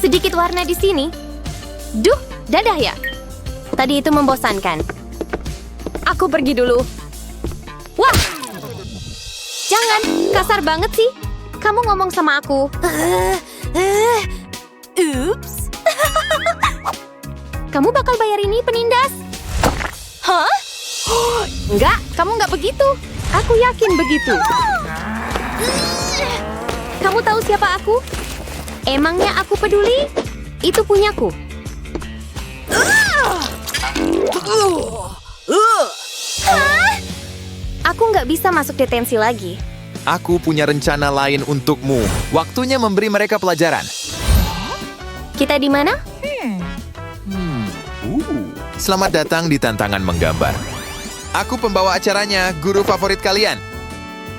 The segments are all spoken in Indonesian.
sedikit warna di sini. Duh, dadah ya. Tadi itu membosankan. Aku pergi dulu. Wah! Jangan, kasar banget sih. Kamu ngomong sama aku. Ups. Kamu bakal bayar ini, penindas? Hah? Enggak, kamu nggak begitu. Aku yakin begitu. Kamu tahu siapa aku? Emangnya aku peduli? Itu punyaku. Hah? Aku nggak bisa masuk detensi lagi. Aku punya rencana lain untukmu. Waktunya memberi mereka pelajaran. Kita di mana? Selamat datang di tantangan menggambar. Aku pembawa acaranya, guru favorit kalian.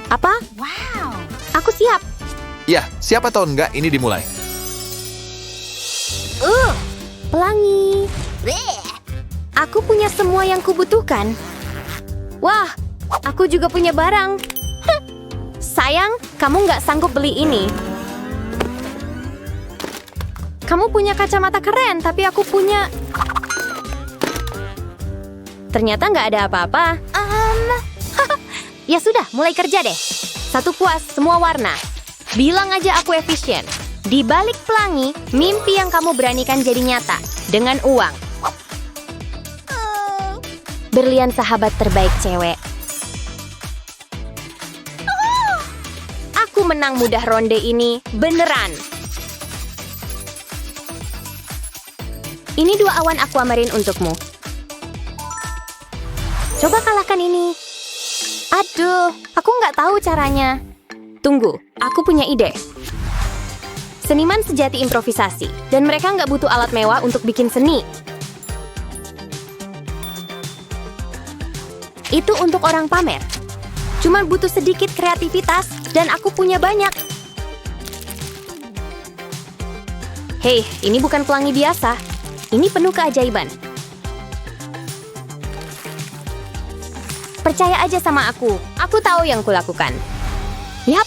Apa? Wow. Aku siap. Ya, siapa tahu nggak ini dimulai. Pelangi. Aku punya semua yang kubutuhkan. Wah, aku juga punya barang. Sayang, kamu nggak sanggup beli ini. Kamu punya kacamata keren, tapi aku punya... Ternyata nggak ada apa-apa. Ya sudah, mulai kerja deh. Satu puas, semua warna. Bilang aja aku efisien. Di balik pelangi, mimpi yang kamu beranikan jadi nyata. Dengan uang. Berlian sahabat terbaik cewek. Aku menang mudah ronde ini, beneran. Ini 2 awan aquamarine untukmu. Coba kalahkan ini. Aduh, aku nggak tahu caranya. Tunggu, aku punya ide. Seniman sejati improvisasi, dan mereka nggak butuh alat mewah untuk bikin seni. Itu untuk orang pamer. Cuma butuh sedikit kreativitas, dan aku punya banyak. Hei, ini bukan pelangi biasa. Ini penuh keajaiban. Percaya aja sama aku. Aku tahu yang kulakukan. Yap.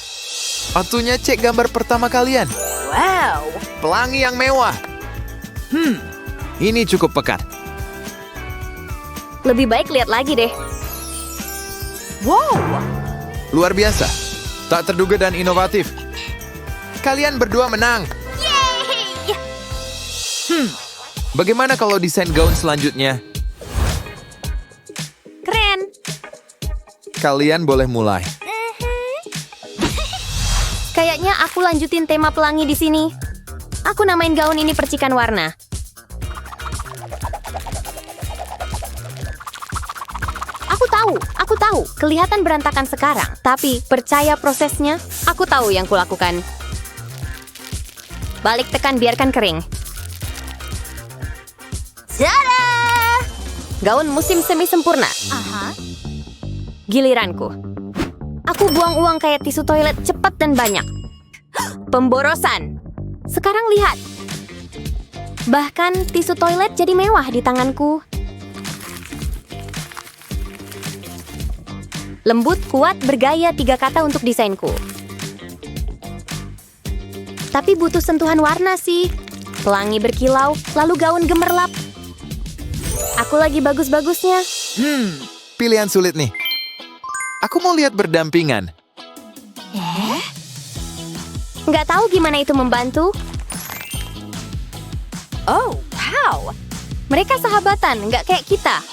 Waktunya cek gambar pertama kalian. Wow. Pelangi yang mewah. Ini cukup pekat. Lebih baik lihat lagi deh. Wow. Luar biasa. Tak terduga dan inovatif. Kalian berdua menang. Yeay. Bagaimana kalau desain gaun selanjutnya? Keren. Kalian boleh mulai. Kayaknya aku lanjutin tema pelangi di sini. Aku namain gaun ini percikan warna. Aku tahu. Kelihatan berantakan sekarang. Tapi percaya prosesnya, aku tahu yang kulakukan. Balik tekan, biarkan kering. Tada! Gaun musim semi sempurna. Giliranku. Aku buang uang kayak tisu toilet cepat dan banyak. Pemborosan. Sekarang lihat. Bahkan tisu toilet jadi mewah di tanganku. Lembut, kuat, bergaya, 3 kata untuk desainku. Tapi butuh sentuhan warna sih. Pelangi berkilau, lalu gaun gemerlap. Aku lagi bagus-bagusnya. Pilihan sulit nih. Aku mau lihat berdampingan. Nggak tahu gimana itu membantu. Oh, wow. Mereka sahabatan, nggak kayak kita.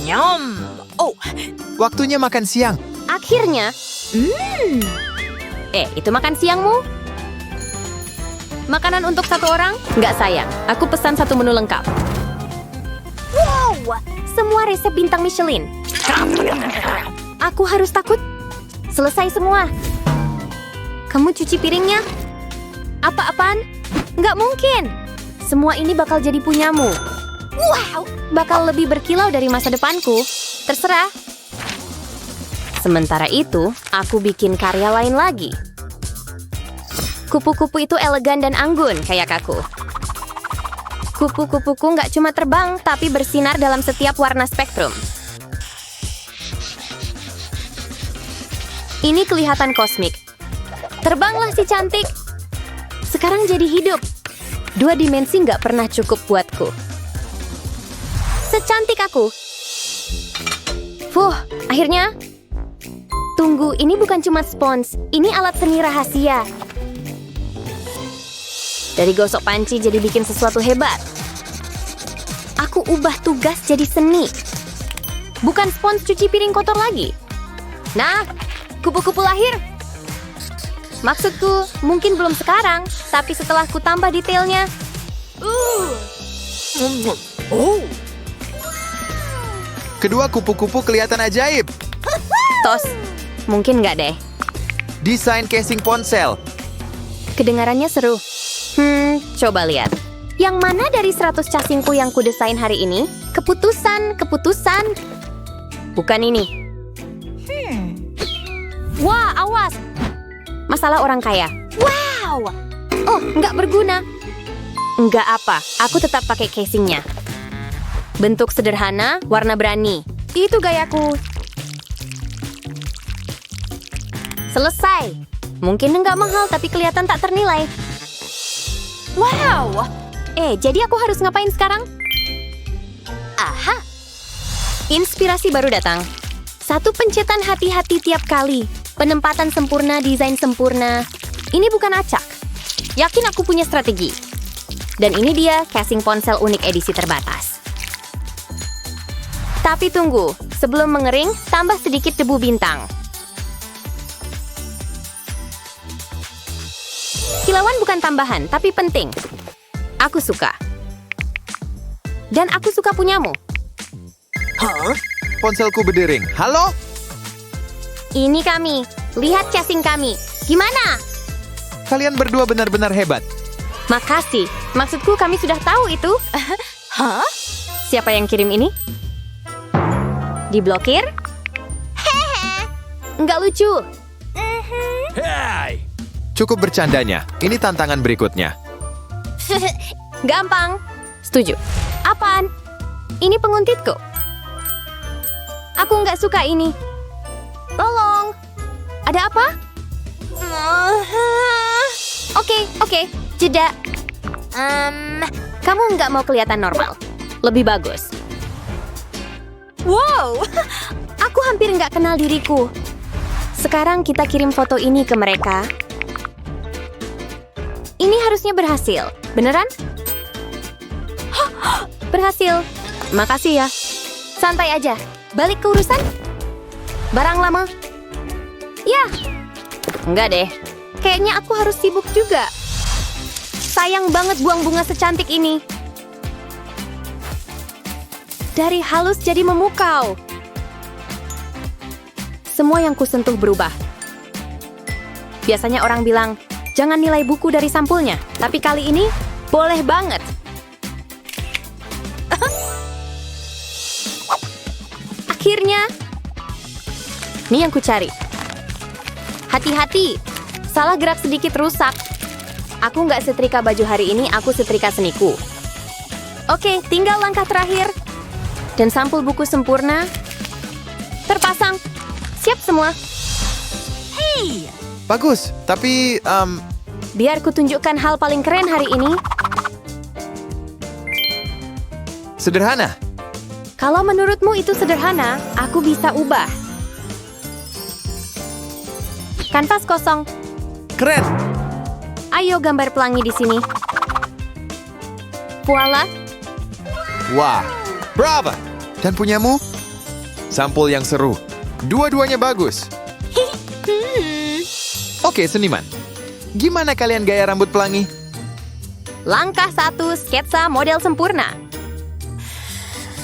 Nyom. Oh, Waktunya makan siang. akhirnya. Itu makan siangmu? Makanan untuk 1 orang? Nggak sayang, aku pesan 1 menu lengkap. Wow, semua resep bintang Michelin. Aku harus takut. Selesai semua. Kamu cuci piringnya? Apa-apaan? Nggak mungkin. Semua ini bakal jadi punyamu. Wow, bakal lebih berkilau dari masa depanku. Terserah. Sementara itu, aku bikin karya lain lagi. Kupu-kupu itu elegan dan anggun kayak aku. Kupu-kupuku nggak cuma terbang, tapi bersinar dalam setiap warna spektrum. Ini kelihatan kosmik. Terbanglah si cantik. Sekarang jadi hidup. 2 dimensi nggak pernah cukup buatku. Secantik aku. Akhirnya. Tunggu, ini bukan cuma spons. Ini alat seni rahasia. Dari gosok panci jadi bikin sesuatu hebat. Aku ubah tugas jadi seni. Bukan spons cuci piring kotor lagi. Nah, kupu-kupu lahir. Maksudku, mungkin belum sekarang, tapi setelah ku tambah detailnya. Kedua kupu-kupu kelihatan ajaib. Tos, mungkin nggak deh. Desain casing ponsel. Kedengarannya seru. Coba lihat. Yang mana dari 100 casingku yang kudesain hari ini? Keputusan. Bukan ini. Wah, awas. Masalah orang kaya. Wow. Oh, nggak berguna. Nggak apa, aku tetap pakai casingnya. Bentuk sederhana, warna berani. Itu gayaku. Selesai. Mungkin nggak mahal, tapi kelihatan tak ternilai. Wow. Jadi aku harus ngapain sekarang? Aha. Inspirasi baru datang. 1 pencetan hati-hati tiap kali. Penempatan sempurna, desain sempurna. Ini bukan acak. Yakin aku punya strategi. Dan ini dia casing ponsel unik edisi terbatas. Tapi tunggu, sebelum mengering, tambah sedikit debu bintang. Kilauan bukan tambahan, tapi penting. Aku suka. Dan aku suka punyamu. Ponselku berdering. Halo? Ini kami. Lihat casing kami. Gimana? Kalian berdua benar-benar hebat. Makasih. Maksudku kami sudah tahu itu. Siapa yang kirim ini? Diblokir? Hehe. Nggak lucu. Cukup bercandanya. Ini tantangan berikutnya. Gampang. Setuju. Apaan? Ini penguntitku. Aku nggak suka ini. Tolong. Ada apa? Oke. Jeda. Kamu nggak mau kelihatan normal. Lebih bagus. Wow. Aku hampir nggak kenal diriku. Sekarang kita kirim foto ini ke mereka. Ini harusnya berhasil. Beneran? Berhasil. Makasih ya. Santai aja. Balik ke urusan. Barang lama. Ya. Enggak deh. Kayaknya aku harus sibuk juga. Sayang banget buang bunga secantik ini. Dari halus jadi memukau. Semua yang kusentuh berubah. Biasanya orang bilang, jangan nilai buku dari sampulnya. Tapi kali ini, boleh banget. Akhirnya, ini yang kucari. Hati-hati, salah gerak sedikit rusak. Aku nggak setrika baju hari ini, aku setrika seniku. Oke, tinggal langkah terakhir. Dan sampul buku sempurna. Terpasang. Siap semua. Hey! Bagus, tapi Biar kutunjukkan hal paling keren hari ini. sederhana. Kalau menurutmu itu sederhana, aku bisa ubah. Kanvas kosong. Keren. Ayo gambar pelangi di sini. Voila. Wah, bravo. Dan punyamu? Sampul yang seru. Dua-duanya bagus. Oke, seniman. Gimana kalian gaya rambut pelangi? Langkah 1, sketsa model sempurna.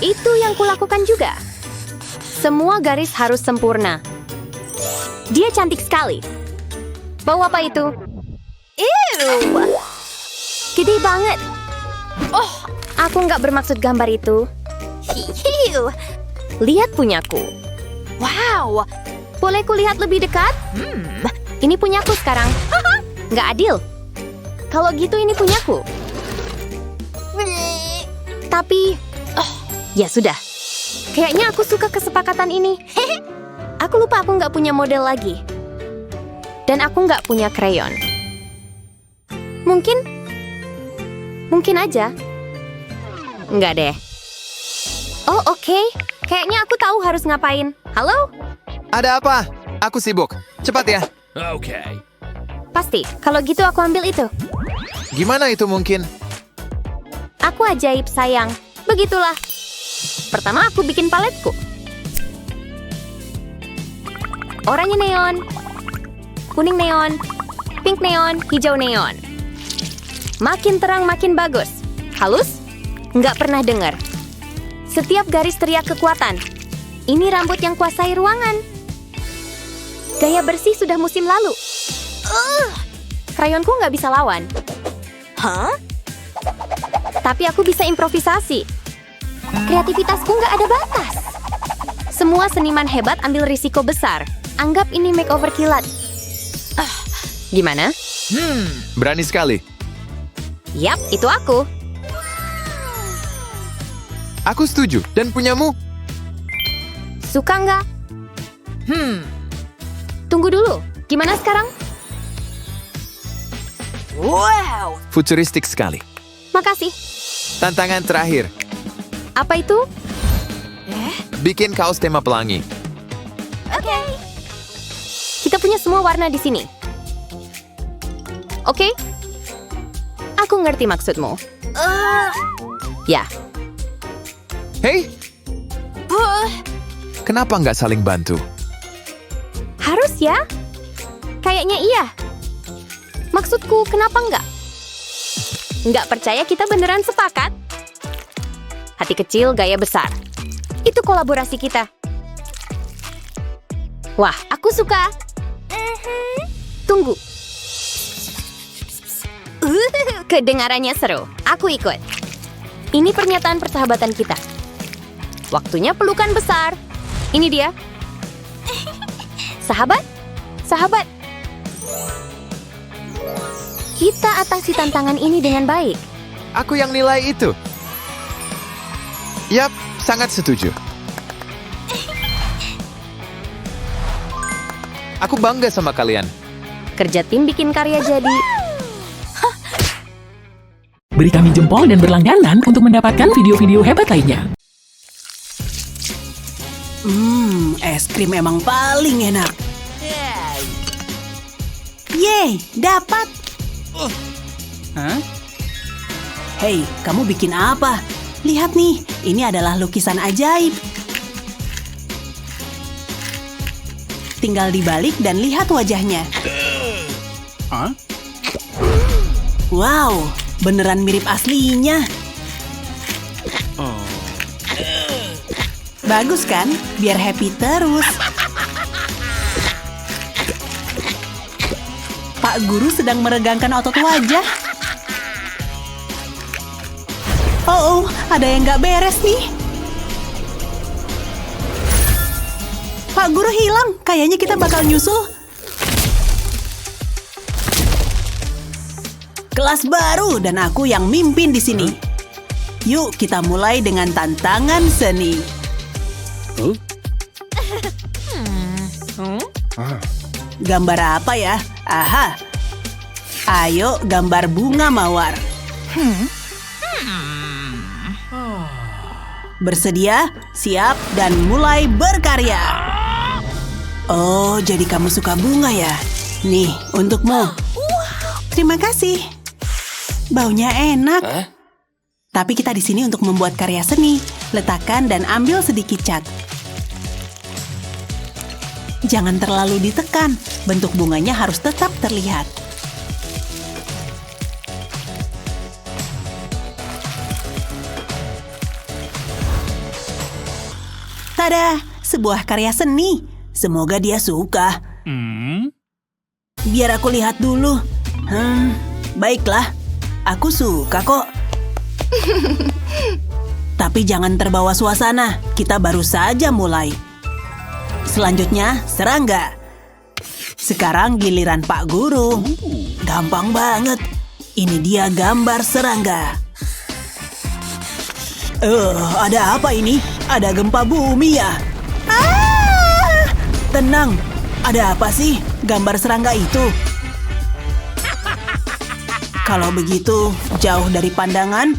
Itu yang kulakukan juga. Semua garis harus sempurna. Dia cantik sekali. Bau apa itu? Ew! Gede banget. Oh, aku nggak bermaksud gambar itu. Hihiu. Lihat punyaku. Wow. Boleh kulihat lebih dekat? Ini punyaku sekarang. Nggak adil. Kalau gitu ini punyaku. Tapi, ya sudah. Kayaknya aku suka kesepakatan ini. Aku lupa aku nggak punya model lagi. Dan aku nggak punya krayon. Mungkin aja. Enggak deh. Oh, oke. Kayaknya aku tahu harus ngapain. Halo? Ada apa? Aku sibuk. Cepat ya. Pasti. Kalau gitu aku ambil itu. Gimana itu mungkin? Aku ajaib, sayang. Begitulah. Pertama aku bikin paletku. Oranye neon, kuning neon, pink neon, hijau neon. Makin terang makin bagus. Halus? Nggak pernah dengar. Setiap garis teriak kekuatan. Ini rambut yang kuasai ruangan. Gaya bersih sudah musim lalu. Krayonku nggak bisa lawan. Hah? Tapi aku bisa improvisasi. Kreativitasku nggak ada batas. Semua seniman hebat ambil risiko besar. Anggap ini makeover kilat. Gimana? Berani sekali. Yap, itu aku. Aku setuju. Dan punyamu? Suka nggak? Tunggu dulu. Gimana sekarang? Wow! Futuristik sekali. Makasih. Tantangan terakhir. Apa itu? Bikin kaos tema pelangi. Oke. Kita punya semua warna di sini. Oke? Aku ngerti maksudmu. Ya. Hei, kenapa nggak saling bantu? Harus ya? Kayaknya iya. Maksudku, kenapa nggak? Nggak percaya kita beneran sepakat? Hati kecil, gaya besar. Itu kolaborasi kita. Wah, aku suka. Tunggu. Kedengarannya seru. Aku ikut. Ini pernyataan persahabatan kita. Waktunya pelukan besar. Ini dia. Sahabat? Sahabat. Kita atasi tantangan ini dengan baik. Aku yang nilai itu. Yap, sangat setuju. Aku bangga sama kalian. Kerja tim bikin karya jadi. Beri kami jempol dan berlangganan untuk mendapatkan video-video hebat lainnya. Es krim emang paling enak. Yeay, dapat. Hei, kamu bikin apa? Lihat nih, ini adalah lukisan ajaib. Tinggal dibalik dan lihat wajahnya. Wow, beneran mirip aslinya. Bagus kan? Biar happy terus. Pak Guru sedang meregangkan otot wajah. Oh, ada yang nggak beres nih. Pak Guru hilang. Kayaknya kita bakal nyusul. Kelas baru dan aku yang mimpin di sini. Yuk kita mulai dengan tantangan seni. Gambar apa ya? Aha. Ayo gambar bunga mawar. Bersedia, siap, dan mulai berkarya. Oh, jadi kamu suka bunga ya? Nih, untukmu. Terima kasih. Baunya enak. Tapi kita di sini untuk membuat karya seni. Letakkan dan ambil sedikit cat. Jangan terlalu ditekan. Bentuk bunganya harus tetap terlihat. Tada, sebuah karya seni. Semoga dia suka. Biar aku lihat dulu. Baiklah. Aku suka kok. Tapi jangan terbawa suasana. Kita baru saja mulai. Selanjutnya, serangga. Sekarang giliran Pak Guru. Gampang banget. Ini dia gambar serangga. Ada apa ini? Ada gempa bumi ya? Tenang. Ada apa sih gambar serangga itu? Kalau begitu, jauh dari pandangan,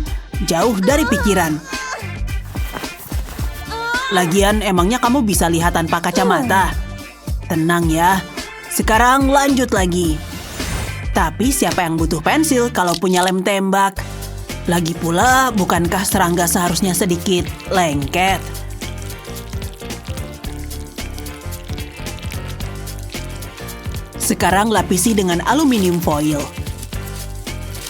jauh dari pikiran. Lagian emangnya kamu bisa lihat tanpa kacamata? Tenang ya, sekarang lanjut lagi. Tapi siapa yang butuh pensil kalau punya lem tembak? Lagi pula, bukankah serangga seharusnya sedikit lengket? Sekarang lapisi dengan aluminium foil.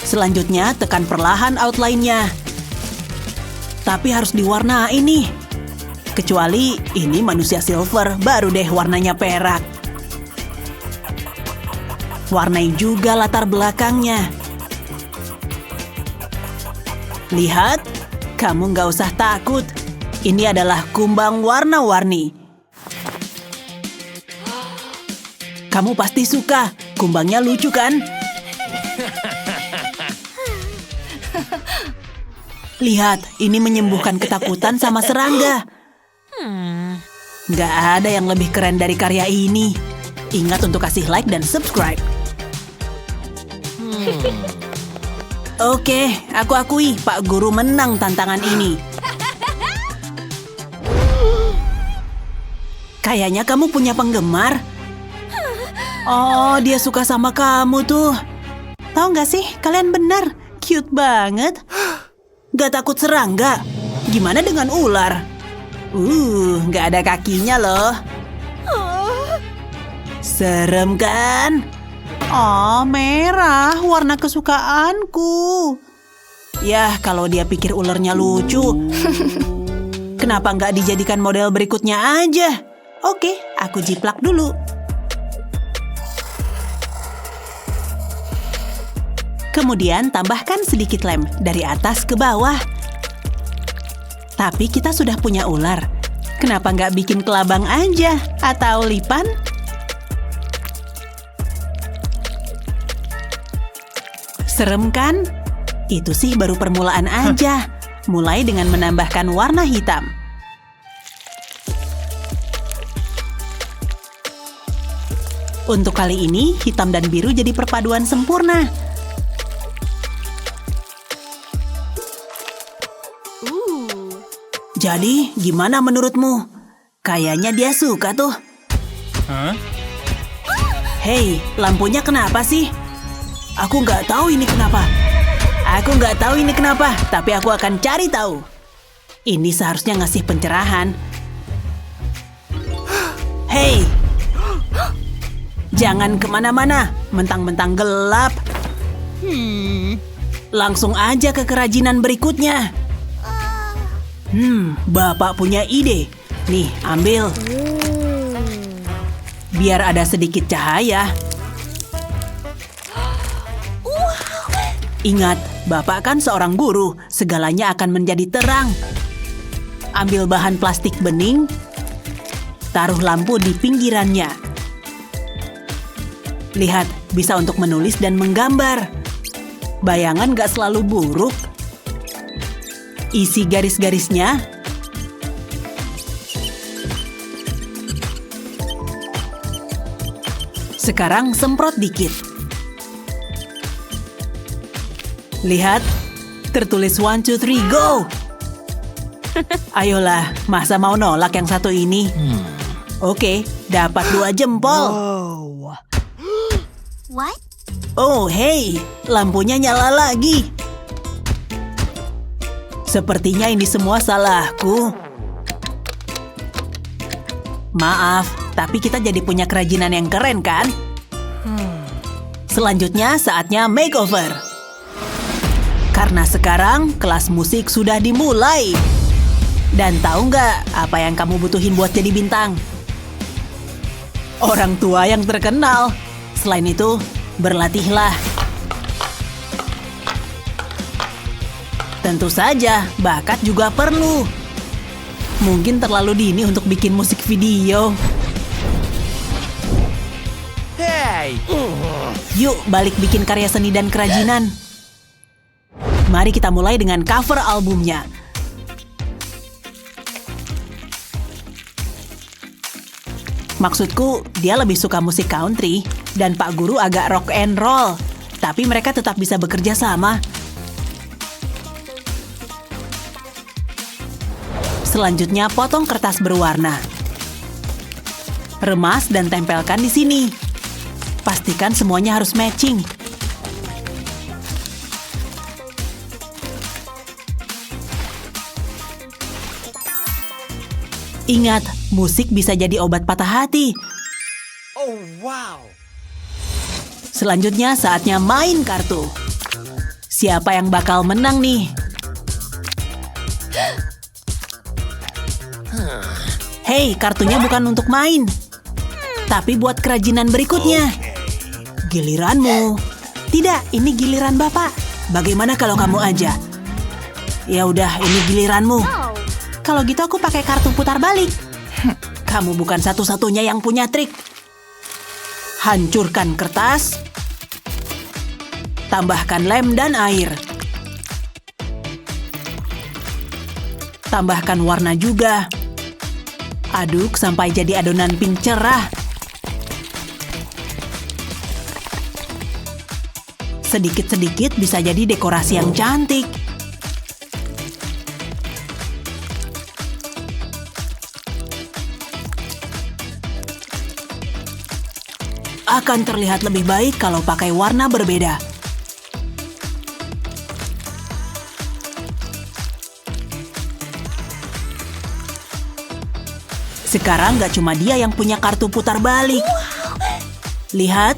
Selanjutnya, tekan perlahan outline-nya. Tapi harus diwarnai nih. Kecuali ini manusia silver, baru deh warnanya perak. Warnai juga latar belakangnya. Lihat, kamu nggak usah takut. Ini adalah kumbang warna-warni. Kamu pasti suka, kumbangnya lucu kan? Lihat, ini menyembuhkan ketakutan sama serangga. Nggak ada yang lebih keren dari karya ini. Ingat untuk kasih like dan subscribe. Oke, aku akui Pak Guru menang tantangan ini. Kayaknya kamu punya penggemar. Oh, dia suka sama kamu tuh. Tahu nggak sih, kalian benar. Cute banget. Gak takut serangga. Gimana dengan ular? Nggak ada kakinya loh. Serem kan? Oh, merah, warna kesukaanku. Yah, kalau dia pikir ularnya lucu. Kenapa nggak dijadikan model berikutnya aja? Oke, aku jiplak dulu. Kemudian tambahkan sedikit lem dari atas ke bawah. Tapi kita sudah punya ular. Kenapa nggak bikin kelabang aja? Atau lipan? Serem kan? Itu sih baru permulaan aja. Mulai dengan menambahkan warna hitam. Untuk kali ini, hitam dan biru jadi perpaduan sempurna. Jadi, gimana menurutmu? Kayaknya dia suka tuh. Hei, lampunya kenapa sih? Aku nggak tahu ini kenapa. Tapi aku akan cari tahu. Ini seharusnya ngasih pencerahan. Hei! Jangan kemana-mana, mentang-mentang gelap. Langsung aja ke kerajinan berikutnya. Bapak punya ide. Nih, ambil. Biar ada sedikit cahaya. Ingat, Bapak kan seorang guru. Segalanya akan menjadi terang. Ambil bahan plastik bening. Taruh lampu di pinggirannya. Lihat, bisa untuk menulis dan menggambar. Bayangan gak selalu buruk. Isi garis-garisnya. Sekarang semprot dikit. Lihat, tertulis 1, 2, 3, go! Ayolah, masa mau nolak yang satu ini? Oke, dapat 2 jempol. What? Oh, hey, lampunya nyala lagi. Sepertinya ini semua salahku. Maaf, tapi kita jadi punya kerajinan yang keren kan? Selanjutnya saatnya makeover. Karena sekarang kelas musik sudah dimulai. Dan tahu nggak apa yang kamu butuhin buat jadi bintang? Orang tua yang terkenal. Selain itu, berlatihlah. Tentu saja, bakat juga perlu. Mungkin terlalu dini untuk bikin musik video. Hey! Yuk, balik bikin karya seni dan kerajinan. Mari kita mulai dengan cover albumnya. Maksudku, dia lebih suka musik country dan Pak Guru agak rock and roll. tapi mereka tetap bisa bekerja sama. Selanjutnya, potong kertas berwarna. Remas dan tempelkan di sini. Pastikan semuanya harus matching. Ingat, musik bisa jadi obat patah hati. Oh, wow. Selanjutnya, saatnya main kartu. Siapa yang bakal menang nih? Hei, kartunya bukan untuk main, tapi buat kerajinan berikutnya. Giliranmu. Tidak, ini giliran Bapak. Bagaimana kalau kamu aja? Ya udah, ini giliranmu. Kalau gitu aku pakai kartu putar balik. Kamu bukan satu-satunya yang punya trik. Hancurkan kertas. Tambahkan lem dan air. Tambahkan warna juga. Aduk sampai jadi adonan pink cerah. Sedikit-sedikit bisa jadi dekorasi yang cantik. Akan terlihat lebih baik kalau pakai warna berbeda. Sekarang nggak cuma dia yang punya kartu putar balik. Lihat.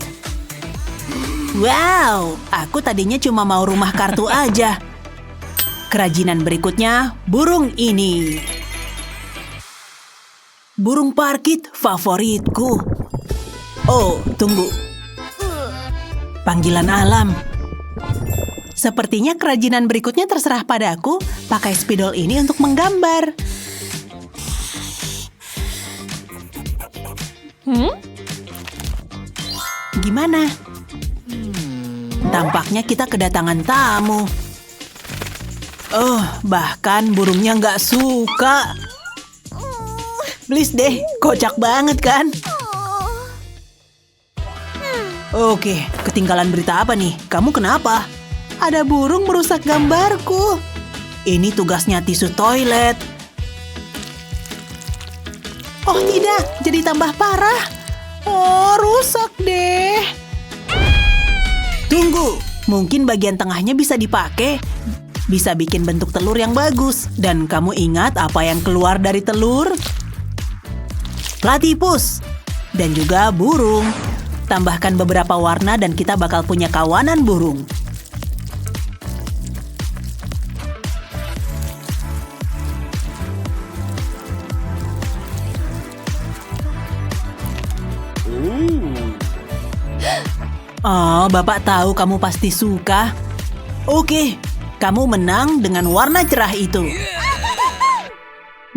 Wow, aku tadinya cuma mau rumah kartu aja. Kerajinan berikutnya, burung ini. Burung parkit favoritku. Oh, tunggu. Panggilan alam. Sepertinya kerajinan berikutnya terserah padaku. Pakai spidol ini untuk menggambar. Gimana? Tampaknya kita kedatangan tamu. Oh, bahkan burungnya nggak suka. Please deh, kocak banget kan? Oke, ketinggalan berita apa nih? Kamu kenapa? Ada burung merusak gambarku. Ini tugasnya tisu toilet. Oh tidak, jadi tambah parah. Oh, rusak deh. Tunggu, mungkin bagian tengahnya bisa dipakai. Bisa bikin bentuk telur yang bagus. Dan kamu ingat apa yang keluar dari telur? Platypus. Dan juga burung. Tambahkan beberapa warna dan kita bakal punya kawanan burung. Oh, Bapak tahu kamu pasti suka. Oke, kamu menang dengan warna cerah itu.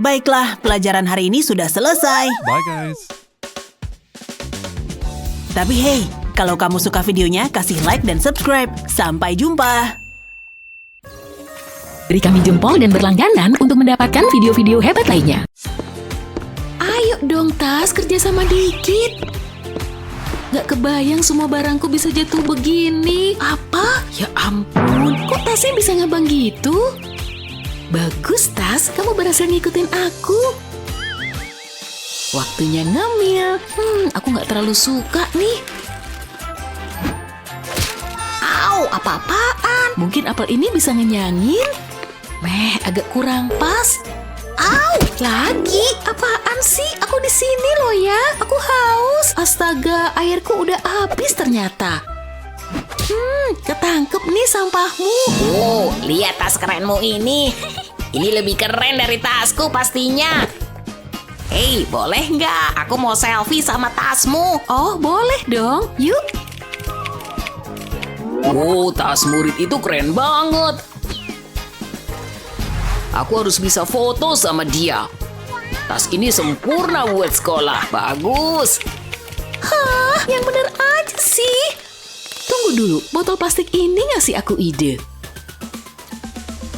Baiklah, pelajaran hari ini sudah selesai. Bye, guys. Tapi hey, kalau kamu suka videonya, kasih like dan subscribe. Sampai jumpa! Beri kami jempol dan berlangganan untuk mendapatkan video-video hebat lainnya. Ayo dong, Tas, kerja sama dikit. Gak kebayang semua barangku bisa jatuh begini. Apa? Ya ampun, kok tasnya bisa ngabang gitu? Bagus, Tas, kamu berhasil ngikutin aku. Waktunya ngemil. Aku nggak terlalu suka nih. Au, apa-apaan? Mungkin apel ini bisa ngenyangin. Agak kurang pas. Au, lagi? Apaan sih? Aku di sini loh ya. Aku haus. Astaga, airku udah habis ternyata. Ketangkep nih sampahmu. Oh, lihat tas kerenmu ini. Ini lebih keren dari tasku pastinya. Hei, boleh nggak? Aku mau selfie sama tasmu. Oh, boleh dong. Yuk. Oh, tas murid itu keren banget. Aku harus bisa foto sama dia. Tas ini sempurna buat sekolah. Bagus. Hah, yang bener aja sih. Tunggu dulu, botol plastik ini ngasih aku ide.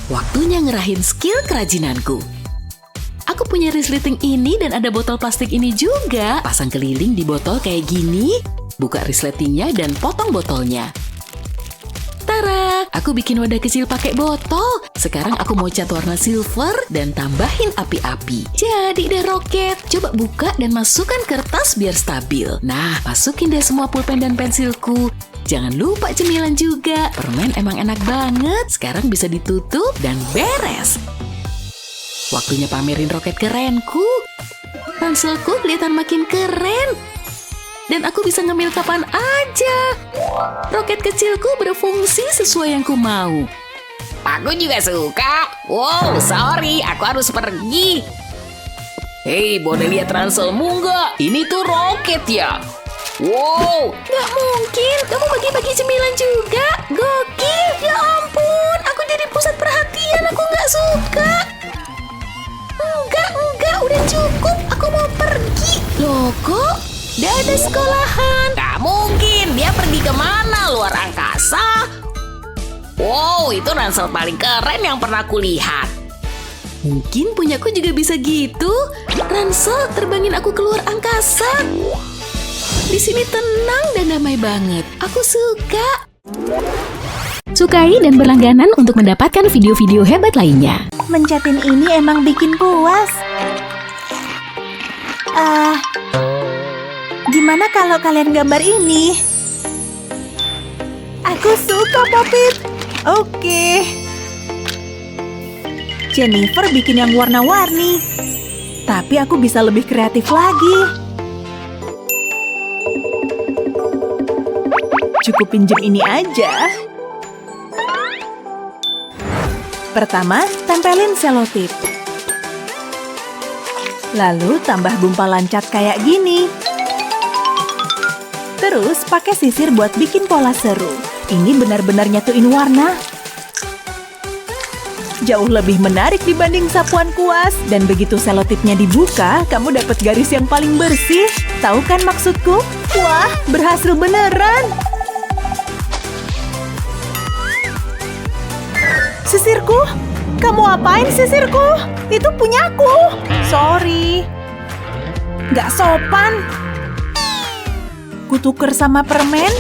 Waktunya ngerahin skill kerajinanku. Aku punya resleting ini dan ada botol plastik ini juga. Pasang keliling di botol kayak gini, buka resletingnya dan potong botolnya. jarak. Aku bikin wadah kecil pakai botol. Sekarang aku mau cat warna silver dan tambahin api-api. Jadi deh roket. Coba buka dan masukkan kertas biar stabil. Nah, masukin deh semua pulpen dan pensilku. Jangan lupa cemilan juga. Permen emang enak banget. Sekarang bisa ditutup dan beres. Waktunya pamerin roket kerenku. Ranselku kelihatan makin keren. Dan aku bisa ngemil kapan aja. Roket kecilku berfungsi sesuai yang ku mau. Aku juga suka. Wow, sorry, aku harus pergi. Hei, boleh lihat ranselmu nggak? Ini tuh roket ya. Wow, Gak mungkin, kamu bagi-bagi cemilan juga. Gokil, ya ampun. Aku jadi pusat perhatian, aku gak suka. Enggak, udah cukup. Aku mau pergi. Loh kok? Dadah sekolahan. nggak mungkin. Dia pergi kemana? Luar angkasa? Wow, itu ransel paling keren yang pernah kulihat. Mungkin punyaku juga bisa gitu. Ransel terbangin aku keluar angkasa. Di sini tenang dan damai banget. Aku suka. Sukai dan berlangganan untuk mendapatkan video-video hebat lainnya. Mencatin ini emang bikin puas. Gimana kalau kalian gambar ini? Aku suka Popit. Oke. Jennifer bikin yang warna-warni. Tapi aku bisa lebih kreatif lagi. Cukup pinjem ini aja. Pertama, tempelin selotip. Lalu tambah gumpalan cat kayak gini. Terus pakai sisir buat bikin pola seru. Ini benar-benar nyatuin warna. Jauh lebih menarik dibanding sapuan kuas. Dan begitu selotipnya dibuka, kamu dapat garis yang paling bersih. Tahu kan maksudku? Wah, berhasil beneran. Sisirku? Kamu apain sisirku? Itu punyaku. Sorry. Nggak sopan. Kutuker sama permen?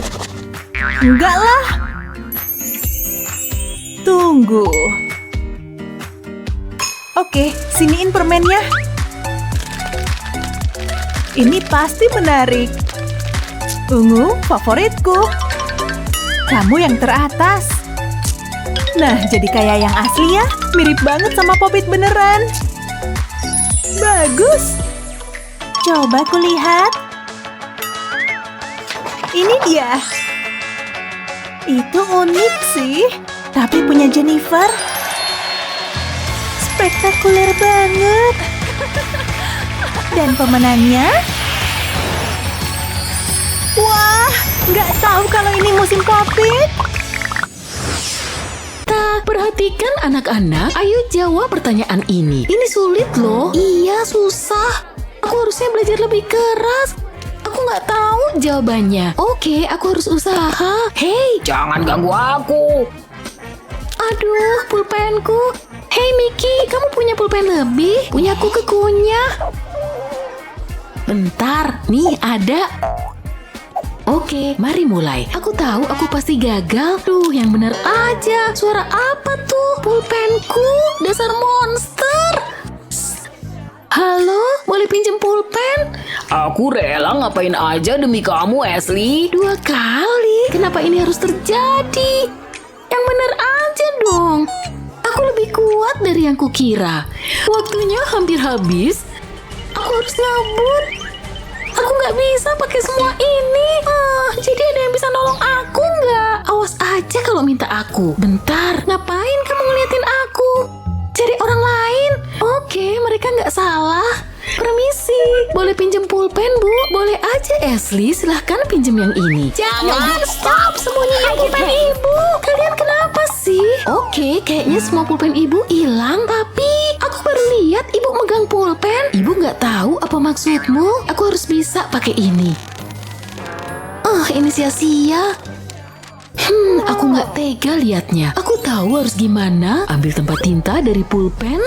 Enggak lah. Tunggu. Oke, siniin permennya. Ini pasti menarik. Ungu, favoritku. Kamu yang teratas. Nah, jadi kayak yang asli ya. Mirip banget sama Popit beneran. Bagus. Coba kulihat. Ini dia. Itu unik sih. Tapi punya Jennifer. Spektakuler banget. Dan pemenangnya? Wah, nggak tahu kalau ini musim Popit. Perhatikan anak-anak, ayo jawab pertanyaan ini. Ini sulit loh. Iya, susah. Aku harusnya belajar lebih keras. Aku nggak tahu jawabannya. Oke, aku harus usaha. Hei, Jangan ganggu aku. aduh, pulpenku. Hei Miki, kamu punya pulpen lebih? Punyaku kekunyah. Bentar, nih ada. Oke, mari mulai. Aku tahu aku pasti gagal. Duh, yang bener aja. Suara apa tuh? Pulpenku, dasar monster. Halo, boleh pinjem pulpen? Aku rela ngapain aja demi kamu, Ashley. 2 kali. Kenapa ini harus terjadi? Yang bener aja dong. Aku lebih kuat dari yang kukira. Waktunya hampir habis. Aku harus nyabut. Aku nggak bisa pakai semua ini. Jadi ada yang bisa nolong aku nggak? Awas aja kalau minta aku. Bentar, ngapain kamu ngeliatin aku? Cari orang lain. Oke, mereka nggak salah. Permisi, boleh pinjem pulpen, Bu? Boleh aja, Ashley. Silahkan pinjem yang ini. Jangan, stop. Sembunyiin pulpen Ibu. Kalian kenapa sih? Oke, kayaknya semua pulpen Ibu hilang. Tapi aku baru lihat Ibu megang pulpen. Ibu nggak tahu apa maksudmu. Aku harus bisa pakai ini. Ini sia-sia. Aku nggak tega liatnya. Aku tahu harus gimana. Ambil tempat tinta dari pulpen.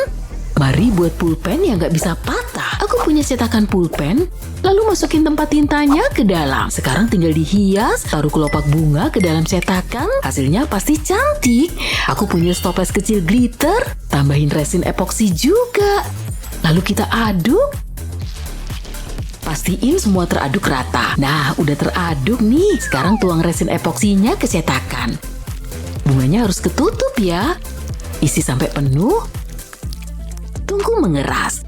Mari buat pulpen yang nggak bisa patah. Aku punya cetakan pulpen, lalu masukin tempat tintanya ke dalam. Sekarang tinggal dihias, taruh kelopak bunga ke dalam cetakan, hasilnya pasti cantik. Aku punya stoples kecil glitter, tambahin resin epoksi juga. Lalu kita aduk. Pastiin semua teraduk rata. Nah, udah teraduk nih. Sekarang tuang resin epoksinya ke cetakan. Bunganya harus ketutup ya. Isi sampai penuh. Tunggu mengeras.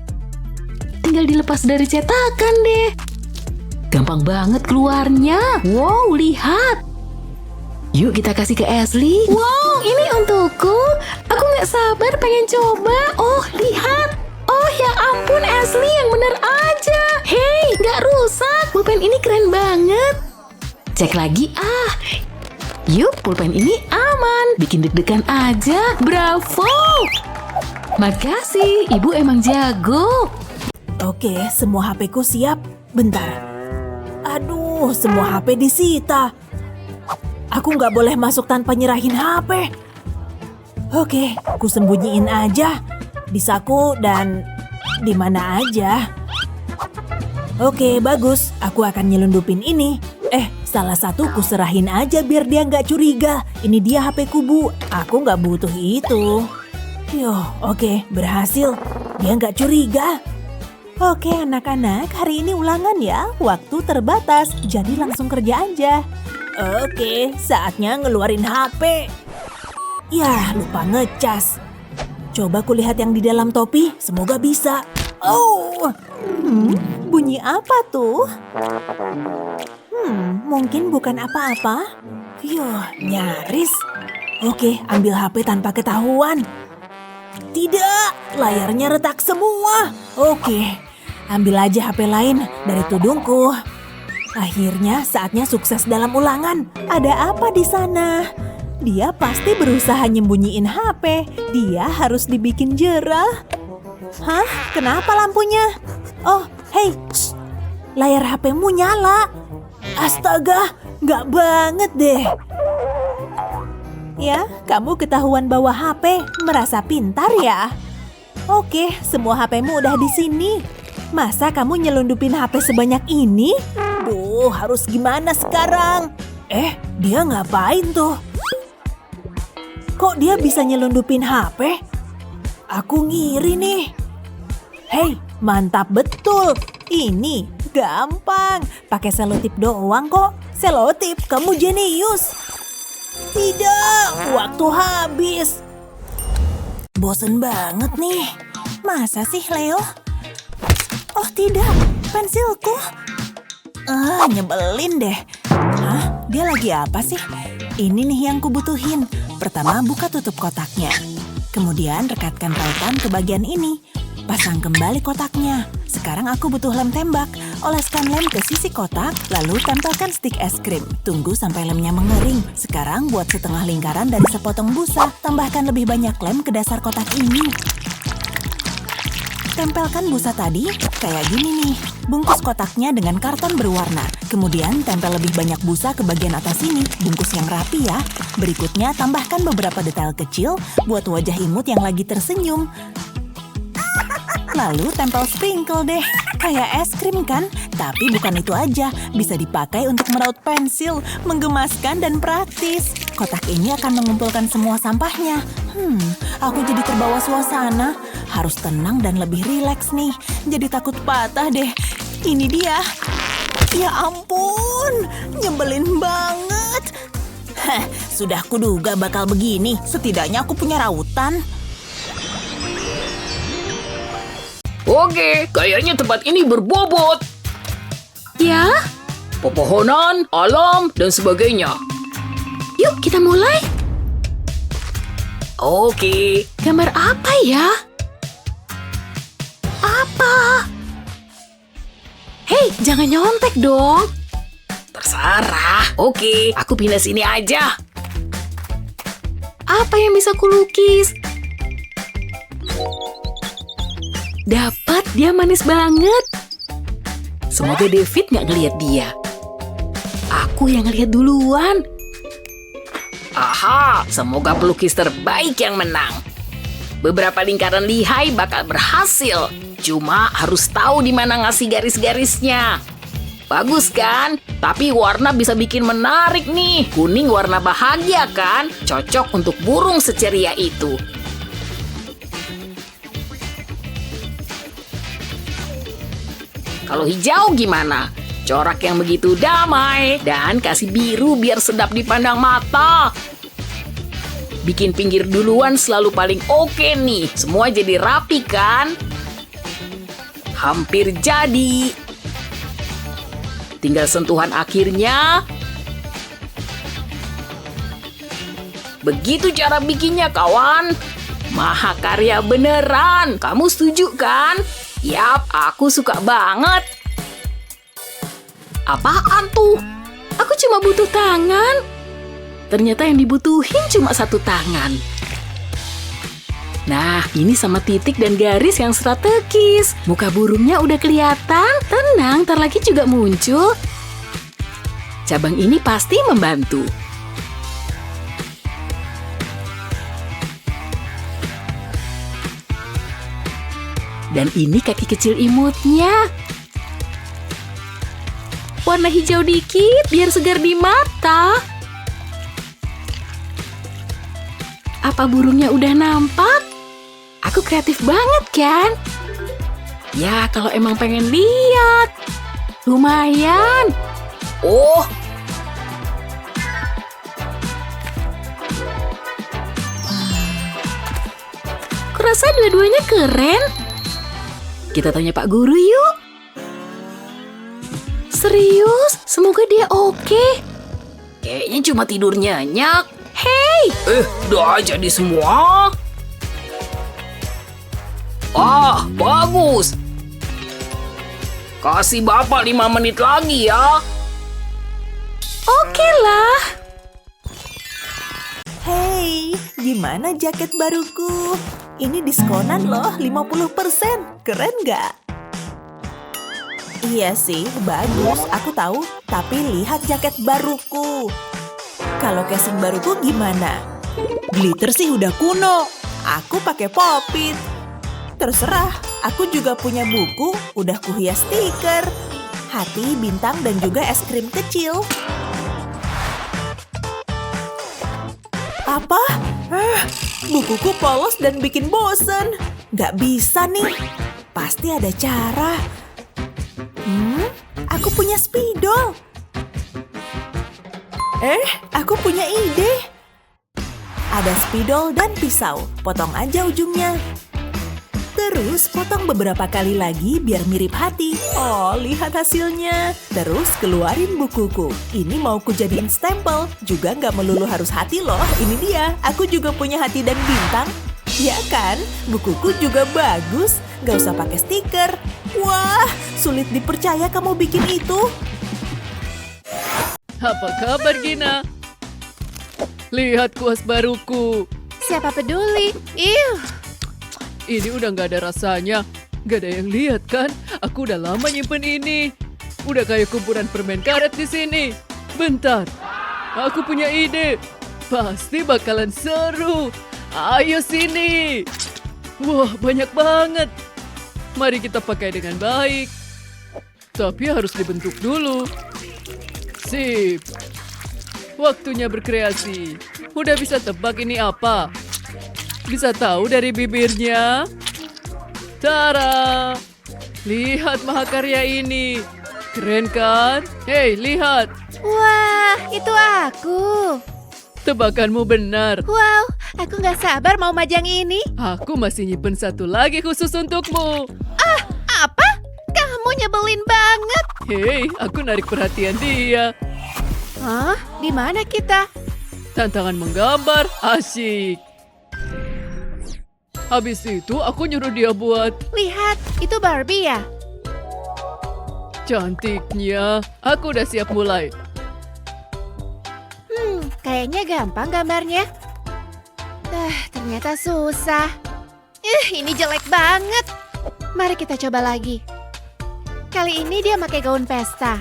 Tinggal dilepas dari cetakan deh. Gampang banget keluarnya. Wow, lihat. Yuk kita kasih ke Ashley. Wow, ini untukku. Aku nggak sabar pengen coba. Oh, lihat. Oh ya ampun Ashley, yang bener aja. Hei, nggak rusak. Pulpen ini keren banget. Cek lagi ah. Yuk, pulpen ini aman. Bikin deg-degan aja. Bravo. Makasih, ibu emang jago. Oke, semua HP-ku siap. Bentar. Aduh, semua HP disita. Aku nggak boleh masuk tanpa nyerahin HP. Oke, ku sembunyiin aja. Di saku dan di mana aja. Oke, bagus. Aku akan nyelundupin ini. Salah satu ku serahin aja biar dia nggak curiga. Ini dia HP-ku, Bu. Aku nggak butuh itu. Oke, berhasil. Dia nggak curiga. Oke, anak-anak, hari ini ulangan ya. Waktu terbatas, jadi langsung kerja aja. Oke, saatnya ngeluarin HP. Yah, lupa ngecas. Coba kulihat yang di dalam topi, semoga bisa. Oh, bunyi apa tuh? Mungkin bukan apa-apa. Nyaris. Oke, ambil HP tanpa ketahuan. Tidak, layarnya retak semua. Oke, ambil aja HP lain dari tudungku. Akhirnya saatnya sukses dalam ulangan. Ada apa di sana? Dia pasti berusaha nyembunyiin HP. Dia harus dibikin jerah. Hah? Kenapa lampunya? Oh, hei, layar HP-mu nyala. Astaga, nggak banget deh. Ya, kamu ketahuan bawa HP, merasa pintar ya? Oke, semua HP-mu udah di sini. Masa kamu nyelundupin HP sebanyak ini? Duh, harus gimana sekarang? Dia ngapain tuh? Kok dia bisa nyelundupin HP? Aku ngiri nih. Hei, mantap betul. Ini gampang. Pakai selotip doang kok. Selotip, kamu jenius. Tidak, waktu habis. Bosen banget nih. Masa sih, Leo? Oh tidak, pensilku. Nyebelin deh. Hah, dia lagi apa sih? Ini nih yang kubutuhin. Pertama, buka tutup kotaknya. Kemudian rekatkan rautan ke bagian ini. Pasang kembali kotaknya. Sekarang aku butuh lem tembak. Oleskan lem ke sisi kotak, lalu tempelkan stik es krim. Tunggu sampai lemnya mengering. Sekarang buat setengah lingkaran dari sepotong busa. Tambahkan lebih banyak lem ke dasar kotak ini. Tempelkan busa tadi kayak gini nih. Bungkus kotaknya dengan karton berwarna. Kemudian tempel lebih banyak busa ke bagian atas sini. Bungkus yang rapi ya. Berikutnya tambahkan beberapa detail kecil buat wajah imut yang lagi tersenyum. Lalu tempel sprinkle deh. Kayak es krim kan? Tapi bukan itu aja. Bisa dipakai untuk meraut pensil. Menggemaskan dan praktis. Kotak ini akan mengumpulkan semua sampahnya. Aku jadi terbawa suasana. Harus tenang dan lebih rileks nih. Jadi takut patah deh. Ini dia. Ya ampun, nyebelin banget. Sudah kuduga bakal begini. Setidaknya aku punya rautan. Oke, kayaknya tempat ini berbobot. Ya, Pepohonan, alam, dan sebagainya. yuk kita mulai. Oke. Gambar apa ya? Apa? Hei, jangan nyontek dong. Terserah. Oke, aku pindah sini aja. Apa yang bisa kulukis? Dapat, dia manis banget. Semoga David nggak ngeliat dia. Aku yang ngeliat duluan. Aha, semoga pelukis terbaik yang menang. Beberapa lingkaran lihai bakal berhasil. Cuma harus tahu di mana ngasih garis-garisnya. Bagus kan? Tapi warna bisa bikin menarik nih. Kuning warna bahagia kan? Cocok untuk burung seceria itu. Kalau hijau gimana? Corak yang begitu damai. Dan kasih biru biar sedap dipandang mata. Bikin pinggir duluan selalu paling oke nih. Semua jadi rapi kan? Hampir jadi. Tinggal sentuhan akhirnya. Begitu cara bikinnya, kawan. Mahakarya beneran. Kamu setuju kan? Yap, aku suka banget. Apaan tuh? Aku cuma butuh tangan. Ternyata yang dibutuhin cuma satu tangan. Nah, ini sama titik dan garis yang strategis. Muka burungnya udah kelihatan. Tenang, ntar lagi juga muncul. Cabang ini pasti membantu. Dan ini kaki kecil imutnya. Warna hijau dikit biar segar di mata. Apa burungnya udah nampak? Aku kreatif banget kan? Ya, kalau emang pengen lihat. Lumayan. Oh, Kurasa dua-duanya keren. Kita tanya Pak Guru yuk. Serius? Semoga dia oke. kayaknya cuma tidur nyenyak. Hey, Udah jadi semua. Ah, bagus. Kasih Bapak 5 menit lagi ya. oke lah. Hey, gimana jaket baruku? Ini diskonan loh, 50%. Keren nggak? Iya sih, bagus. Aku tahu. Tapi lihat jaket baruku. Kalau casing baruku gimana? Glitter sih udah kuno. Aku pakai popit. Terserah, aku juga punya buku, udah kuhias stiker. Hati, bintang, dan juga es krim kecil. Apa? Bukuku polos dan bikin bosen. Nggak bisa nih. Pasti ada cara. Aku punya spidol. Aku punya ide. Ada spidol dan pisau. Potong aja ujungnya. Terus potong beberapa kali lagi biar mirip hati. Oh, lihat hasilnya. Terus keluarin bukuku. Ini mau kujadiin stempel. Juga nggak melulu harus hati loh. Ini dia. Aku juga punya hati dan bintang. Ya kan? Bukuku juga bagus. Nggak usah pakai stiker. Wah, sulit dipercaya kamu bikin itu. Apa kabar, Gina? Lihat kuas baruku. Siapa peduli? Ih, Ini udah nggak ada rasanya. Nggak ada yang lihat kan? Aku udah lama nyimpen ini. Udah kayak kumpulan permen karet di sini. Bentar, aku punya ide. Pasti bakalan seru. Ayo sini. Wah, banyak banget. Mari kita pakai dengan baik. Tapi harus dibentuk dulu. Sip. Waktunya berkreasi. Udah bisa tebak ini apa? Bisa tahu dari bibirnya? Tara! Lihat mahakarya ini. Keren kan? Hei, lihat. wah, itu aku. Tebakanmu benar. Wow, aku nggak sabar mau majang ini. Aku masih nyimpen satu lagi khusus untukmu. Apa? Kamu nyebelin banget. Hei, aku narik perhatian dia. Hah? Di mana kita? Tantangan menggambar, asyik. Habis itu aku nyuruh dia buat Lihat, itu Barbie ya? cantiknya. Aku udah siap mulai. Kayaknya gampang gambarnya. Ternyata susah. Ini jelek banget. Mari kita coba lagi. Kali ini dia pakai gaun pesta.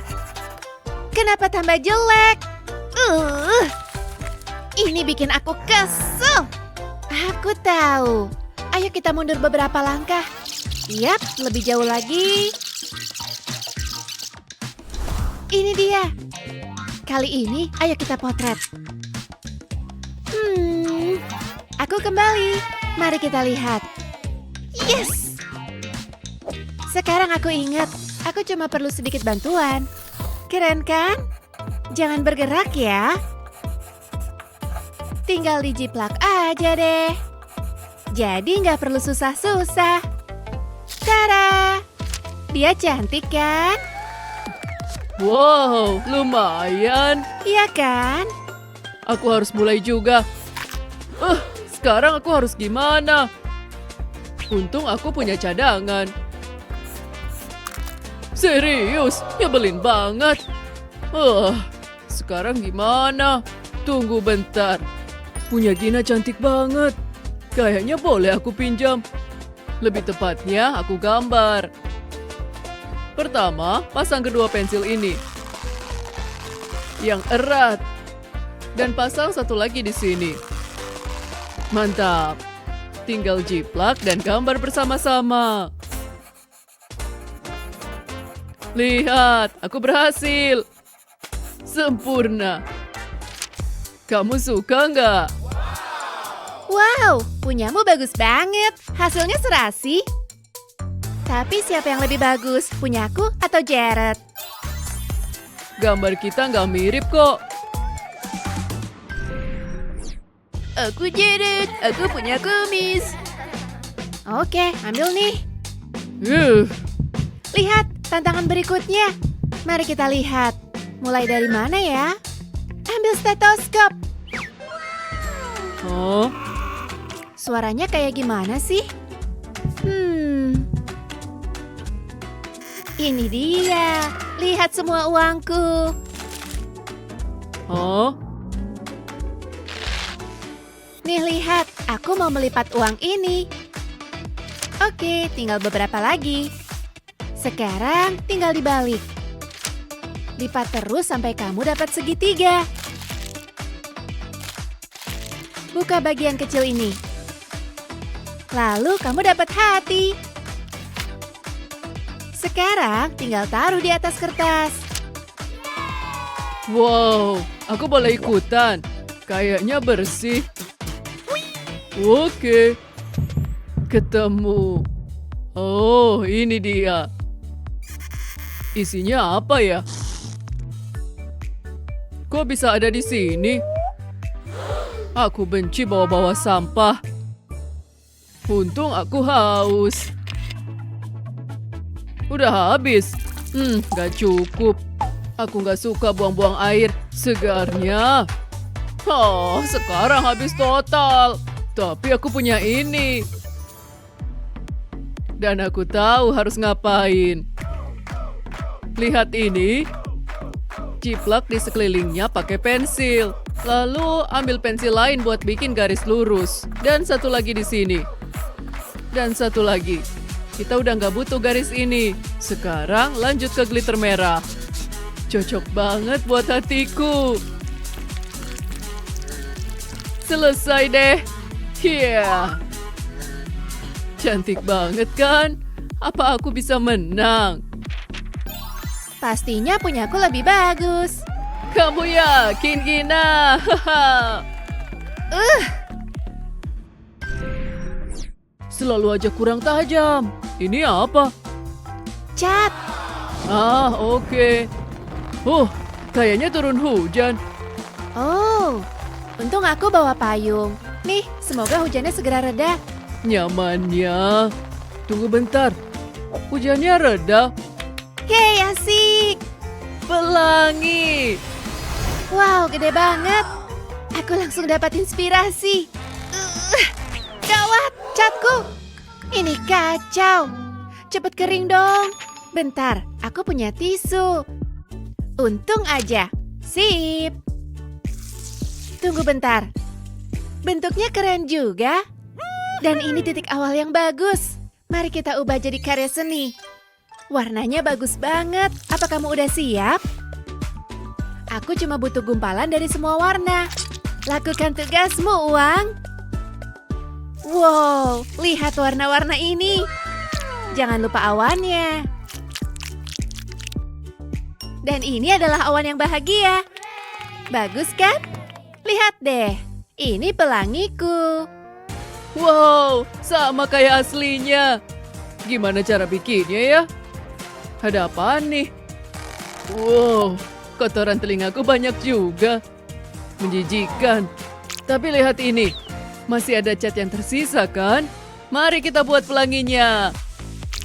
Kenapa tambah jelek? Ini bikin aku kesel. Aku tahu. Ayo kita mundur beberapa langkah. Yap, lebih jauh lagi. Ini dia. Kali ini, ayo kita potret. Aku kembali. Mari kita lihat. Yes! Sekarang aku ingat, aku cuma perlu sedikit bantuan. Keren kan? Jangan bergerak ya. Tinggal dijiplak aja deh. Jadi nggak perlu susah-susah. Tada! Dia cantik kan? Wow, lumayan. Iya kan? Aku harus mulai juga. Sekarang aku harus gimana? Untung aku punya cadangan. Serius, nyebelin banget. Sekarang gimana? Tunggu bentar. Punya Gina cantik banget. Kayaknya boleh aku pinjam. Lebih tepatnya, aku gambar. Pertama, pasang kedua pensil ini. Yang erat. Dan pasang satu lagi di sini. Mantap. Tinggal jiplak dan gambar bersama-sama. Lihat, aku berhasil. Sempurna. Kamu suka nggak? Wow, punyamu bagus banget. Hasilnya serasi. Tapi siapa yang lebih bagus, punyaku atau Jared? Gambar kita nggak mirip kok. Aku Jared, aku punya kumis. Oke, ambil nih. Lihat, tantangan berikutnya. Mari kita lihat. Mulai dari mana ya? Ambil stetoskop. Oh, Suaranya kayak gimana sih? Ini dia. Lihat semua uangku. oh, Nih lihat, aku mau melipat uang ini. Oke, tinggal beberapa lagi. Sekarang tinggal dibalik. Lipat terus sampai kamu dapat segitiga. Buka bagian kecil ini. Lalu kamu dapat hati. Sekarang tinggal taruh di atas kertas. wow, aku boleh ikutan. Kayaknya bersih. Oke, ketemu. Oh, ini dia. Isinya apa ya? Kok bisa ada di sini? Aku benci bawa-bawa sampah. Untung aku haus. Udah habis. Gak cukup. Aku gak suka buang-buang air segarnya. Oh, sekarang habis total. Tapi aku punya ini. Dan aku tahu harus ngapain. Lihat ini. Ciplak di sekelilingnya pakai pensil. Lalu ambil pensil lain buat bikin garis lurus. Dan satu lagi di sini. Dan satu lagi. Kita udah nggak butuh garis ini. Sekarang lanjut ke glitter merah. Cocok banget buat hatiku. Selesai deh. Yeah. Cantik banget kan? Apa aku bisa menang? Pastinya punyaku lebih bagus. Kamu yakin, Gina? Selalu aja kurang tajam. Ini apa? Cat. Oke. Kayaknya turun hujan. Oh, untung aku bawa payung. Nih, semoga hujannya segera reda. Nyamannya. Tunggu bentar. Hujannya reda. Hei, asik. Pelangi. Wow, gede banget. Aku langsung dapat inspirasi. Gawat, catku. Ini kacau. Cepet kering dong. Bentar, aku punya tisu. Untung aja. Sip. Tunggu bentar. Bentuknya keren juga. Dan ini titik awal yang bagus. Mari kita ubah jadi karya seni. Warnanya bagus banget. Apa kamu udah siap? Aku cuma butuh gumpalan dari semua warna. Lakukan tugasmu, Uang. Wow, lihat warna-warna ini. Jangan lupa awannya. Dan ini adalah awan yang bahagia. Bagus kan? Lihat deh, ini pelangiku. Wow, sama kayak aslinya. Gimana cara bikinnya ya? Ada apaan nih? Wow, kotoran telingaku banyak juga. Menjijikan. Tapi lihat ini, masih ada cat yang tersisa kan? Mari kita buat pelanginya.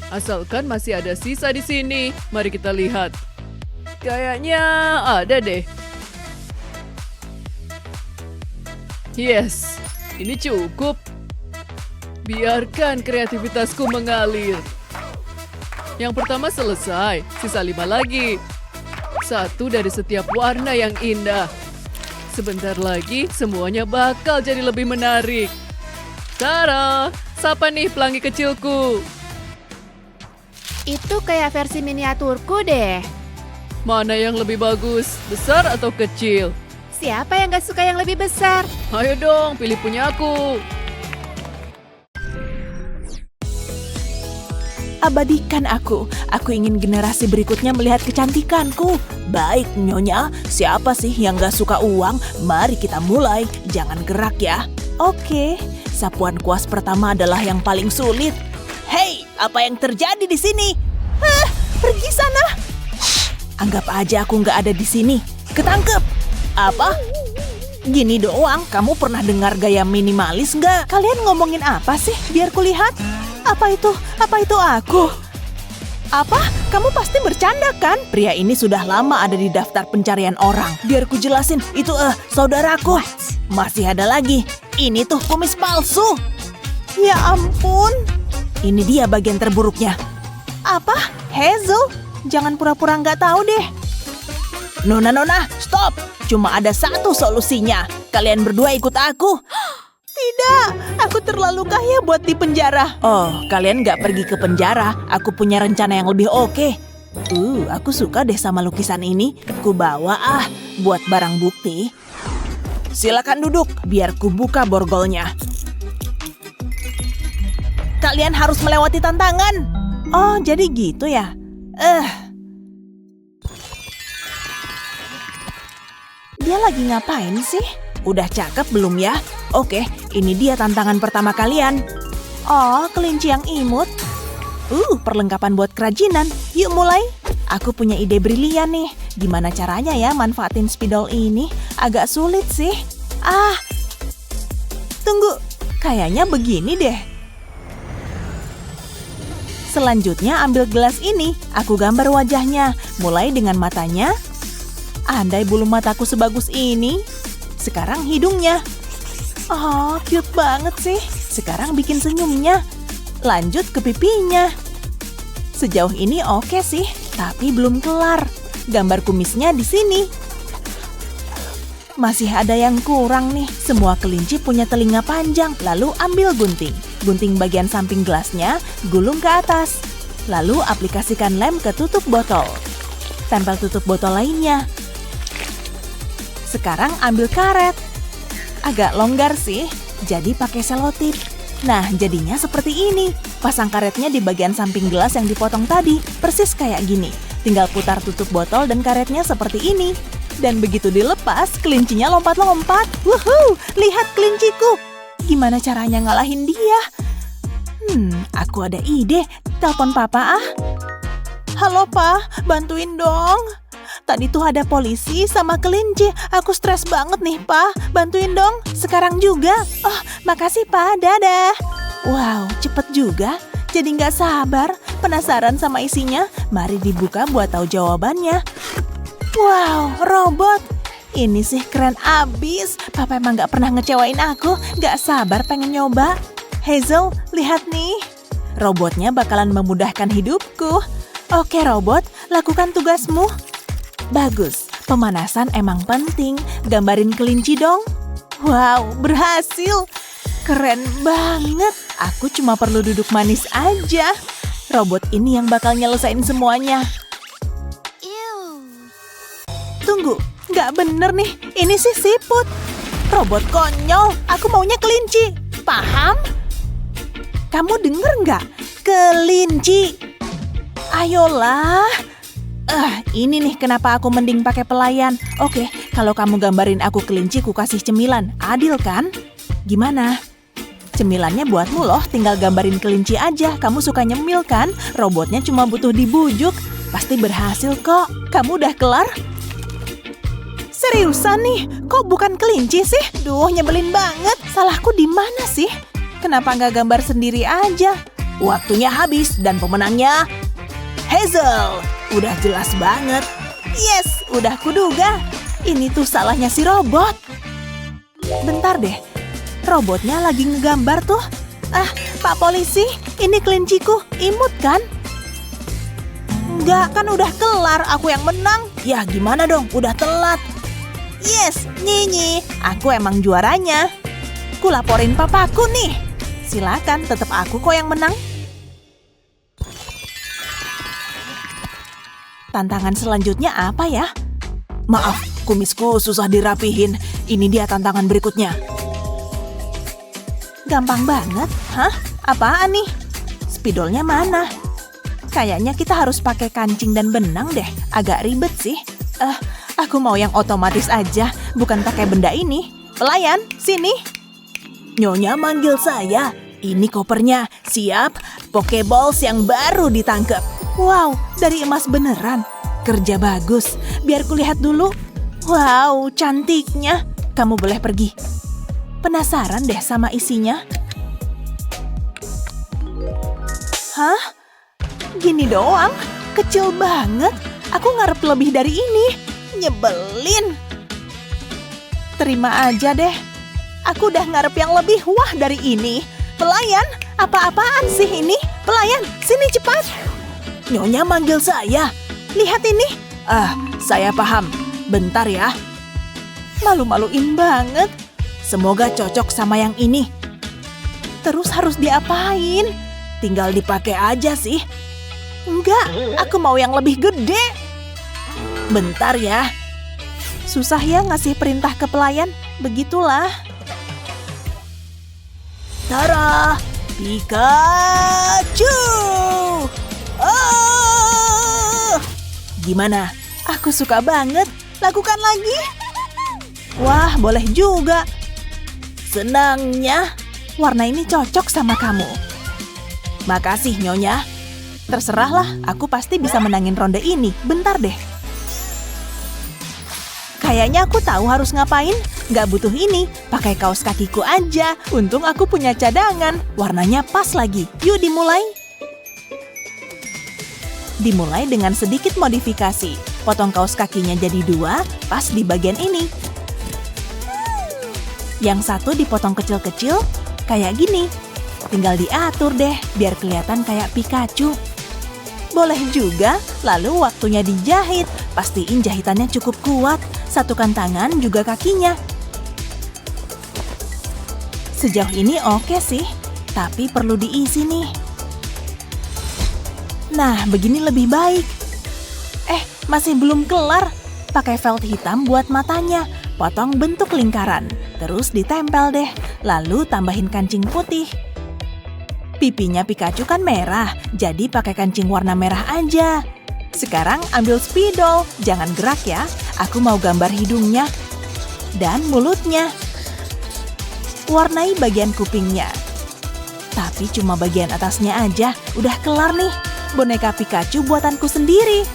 Asalkan masih ada sisa di sini, mari kita lihat. Kayaknya ada deh. Yes, ini cukup. Biarkan kreativitasku mengalir. Yang pertama selesai, sisa 5 lagi. 1 dari setiap warna yang indah. Sebentar lagi semuanya bakal jadi lebih menarik. Tara, siapa nih pelangi kecilku? Itu kayak versi miniaturku deh. Mana yang lebih bagus, besar atau kecil? Siapa yang gak suka yang lebih besar? Ayo dong, pilih punya aku. Abadikan aku. Aku ingin generasi berikutnya melihat kecantikanku. Baik, Nyonya. Siapa sih yang gak suka uang? Mari kita mulai. Jangan gerak ya. Oke. Sapuan kuas pertama adalah yang paling sulit. Hei, apa yang terjadi di sini? Pergi sana. Anggap aja aku nggak ada di sini. Ketangkep. Apa? Gini doang, kamu pernah dengar gaya minimalis nggak? Kalian ngomongin apa sih? Biar kulihat. Apa itu? Apa itu aku? Apa? Kamu pasti bercanda kan? Pria ini sudah lama ada di daftar pencarian orang. Biar ku jelasin, itu saudaraku. Masih ada lagi. Ini tuh kumis palsu. Ya ampun. Ini dia bagian terburuknya. Apa? Hazel? Jangan pura-pura nggak tahu deh. Nona, stop. Cuma ada satu solusinya. Kalian berdua ikut aku. Tidak, aku terlalu kaya buat di penjara. Oh, kalian nggak pergi ke penjara. Aku punya rencana yang lebih oke. Aku suka deh sama lukisan ini. Ku bawa buat barang bukti. Silakan duduk, biar ku buka borgolnya. Kalian harus melewati tantangan. Oh, jadi gitu ya. Dia lagi ngapain sih? Udah cakep belum ya? Oke, ini dia tantangan pertama kalian. Oh, kelinci yang imut. Perlengkapan buat kerajinan. Yuk mulai. Aku punya ide brilian nih. Gimana caranya ya manfaatin spidol ini? Agak sulit sih. Tunggu. Kayaknya begini deh. Selanjutnya ambil gelas ini, aku gambar wajahnya, mulai dengan matanya. Andai bulu mataku sebagus ini. Sekarang hidungnya. Oh, cute banget sih. Sekarang bikin senyumnya. Lanjut ke pipinya. Sejauh ini oke sih, tapi belum kelar. Gambar kumisnya di sini. Masih ada yang kurang nih. Semua kelinci punya telinga panjang. Lalu ambil gunting. Gunting bagian samping gelasnya, gulung ke atas. Lalu aplikasikan lem ke tutup botol. Tempel tutup botol lainnya. Sekarang ambil karet. Agak longgar sih, jadi pakai selotip. Nah, jadinya seperti ini. Pasang karetnya di bagian samping gelas yang dipotong tadi. Persis kayak gini. Tinggal putar tutup botol dan karetnya seperti ini. Dan begitu dilepas, kelincinya lompat-lompat. Wuhuu, lihat kelinciku. Gimana caranya ngalahin dia? Aku ada ide. Telepon papa Halo pa, bantuin dong. Tadi tuh ada polisi sama kelinci. Aku stres banget nih pa. Bantuin dong, sekarang juga. Oh, makasih pa, dadah. Wow, cepet juga. Jadi nggak sabar. Penasaran sama isinya? Mari dibuka buat tahu jawabannya. Wow, robot. Ini sih keren abis. Papa emang gak pernah ngecewain aku. Gak sabar pengen nyoba. Hazel, lihat nih. Robotnya bakalan memudahkan hidupku. Oke robot, lakukan tugasmu. Bagus, pemanasan emang penting. Gambarin kelinci dong. Wow, berhasil. Keren banget. Aku cuma perlu duduk manis aja. Robot ini yang bakal nyelesain semuanya. Tunggu, nggak bener nih. Ini sih siput. Robot konyol, aku maunya kelinci. Paham? Kamu denger nggak? Kelinci. Ayolah. Ini nih kenapa aku mending pakai pelayan. Oke, kalau kamu gambarin aku kelinci, ku kasih cemilan. Adil kan? Gimana? Cemilannya buatmu loh, tinggal gambarin kelinci aja. Kamu suka nyemil kan? Robotnya cuma butuh dibujuk. Pasti berhasil kok. Kamu udah kelar? Seriusan nih, kok bukan kelinci sih? Duh, nyebelin banget. Salahku di mana sih? Kenapa nggak gambar sendiri aja? Waktunya habis dan pemenangnya Hazel. Udah jelas banget. Yes, udah kuduga. Ini tuh salahnya si robot. Bentar deh, robotnya lagi ngegambar tuh. Pak polisi, ini kelinciku. Imut kan? Enggak, kan udah kelar. Aku yang menang. Ya gimana dong, udah telat. Yes, Nyinyi. Aku emang juaranya. Ku laporin papaku nih. Silakan, tetap aku kok yang menang. Tantangan selanjutnya apa ya? Maaf, kumisku susah dirapihin. Ini dia tantangan berikutnya. Gampang banget. Hah? Apaan nih? Spidolnya mana? Kayaknya kita harus pakai kancing dan benang deh. Agak ribet sih. Aku mau yang otomatis aja, bukan pakai benda ini. Pelayan, sini. Nyonya manggil saya. Ini kopernya. Siap, Pokeballs yang baru ditangkap. Wow, dari emas beneran. Kerja bagus. Biar kulihat dulu. Wow, cantiknya. Kamu boleh pergi. Penasaran deh sama isinya. Hah? Gini doang? Kecil banget. Aku ngarep lebih dari ini. Nyebelin. Terima aja deh. Aku udah ngarep yang lebih wah dari ini. Pelayan, apa-apaan sih ini? Pelayan, sini cepat. Nyonya manggil saya. Lihat ini. Saya paham. Bentar ya. Malu-maluin banget. Semoga cocok sama yang ini. Terus harus diapain? Tinggal dipakai aja sih. Enggak, aku mau yang lebih gede. Bentar ya. Susah ya ngasih perintah ke pelayan. Begitulah. Tara, Pikachu! Gimana? Aku suka banget. Lakukan lagi. Wah, boleh juga. Senangnya, warna ini cocok sama kamu. Makasih, Nyonya. Terserahlah, aku pasti bisa menangin ronde ini. Bentar deh. Kayaknya aku tahu harus ngapain. Gak butuh ini, pakai kaos kakiku aja. Untung aku punya cadangan. Warnanya pas lagi. Yuk dimulai. Dimulai dengan sedikit modifikasi. Potong kaos kakinya jadi 2, pas di bagian ini. Yang satu dipotong kecil-kecil, kayak gini. Tinggal diatur deh, biar kelihatan kayak Pikachu. Boleh juga, lalu waktunya dijahit. Pastiin jahitannya cukup kuat. Satukan tangan juga kakinya. Sejauh ini oke sih, tapi perlu diisi nih. Nah, begini lebih baik. Masih belum kelar. Pakai felt hitam buat matanya. Potong bentuk lingkaran. Terus ditempel deh. Lalu tambahin kancing putih. Pipinya Pikachu kan merah, jadi pakai kancing warna merah aja. Sekarang ambil spidol. Jangan gerak ya. Aku mau gambar hidungnya. Dan mulutnya. Warnai bagian kupingnya. Tapi cuma bagian atasnya aja. Udah kelar nih. Boneka Pikachu buatanku sendiri.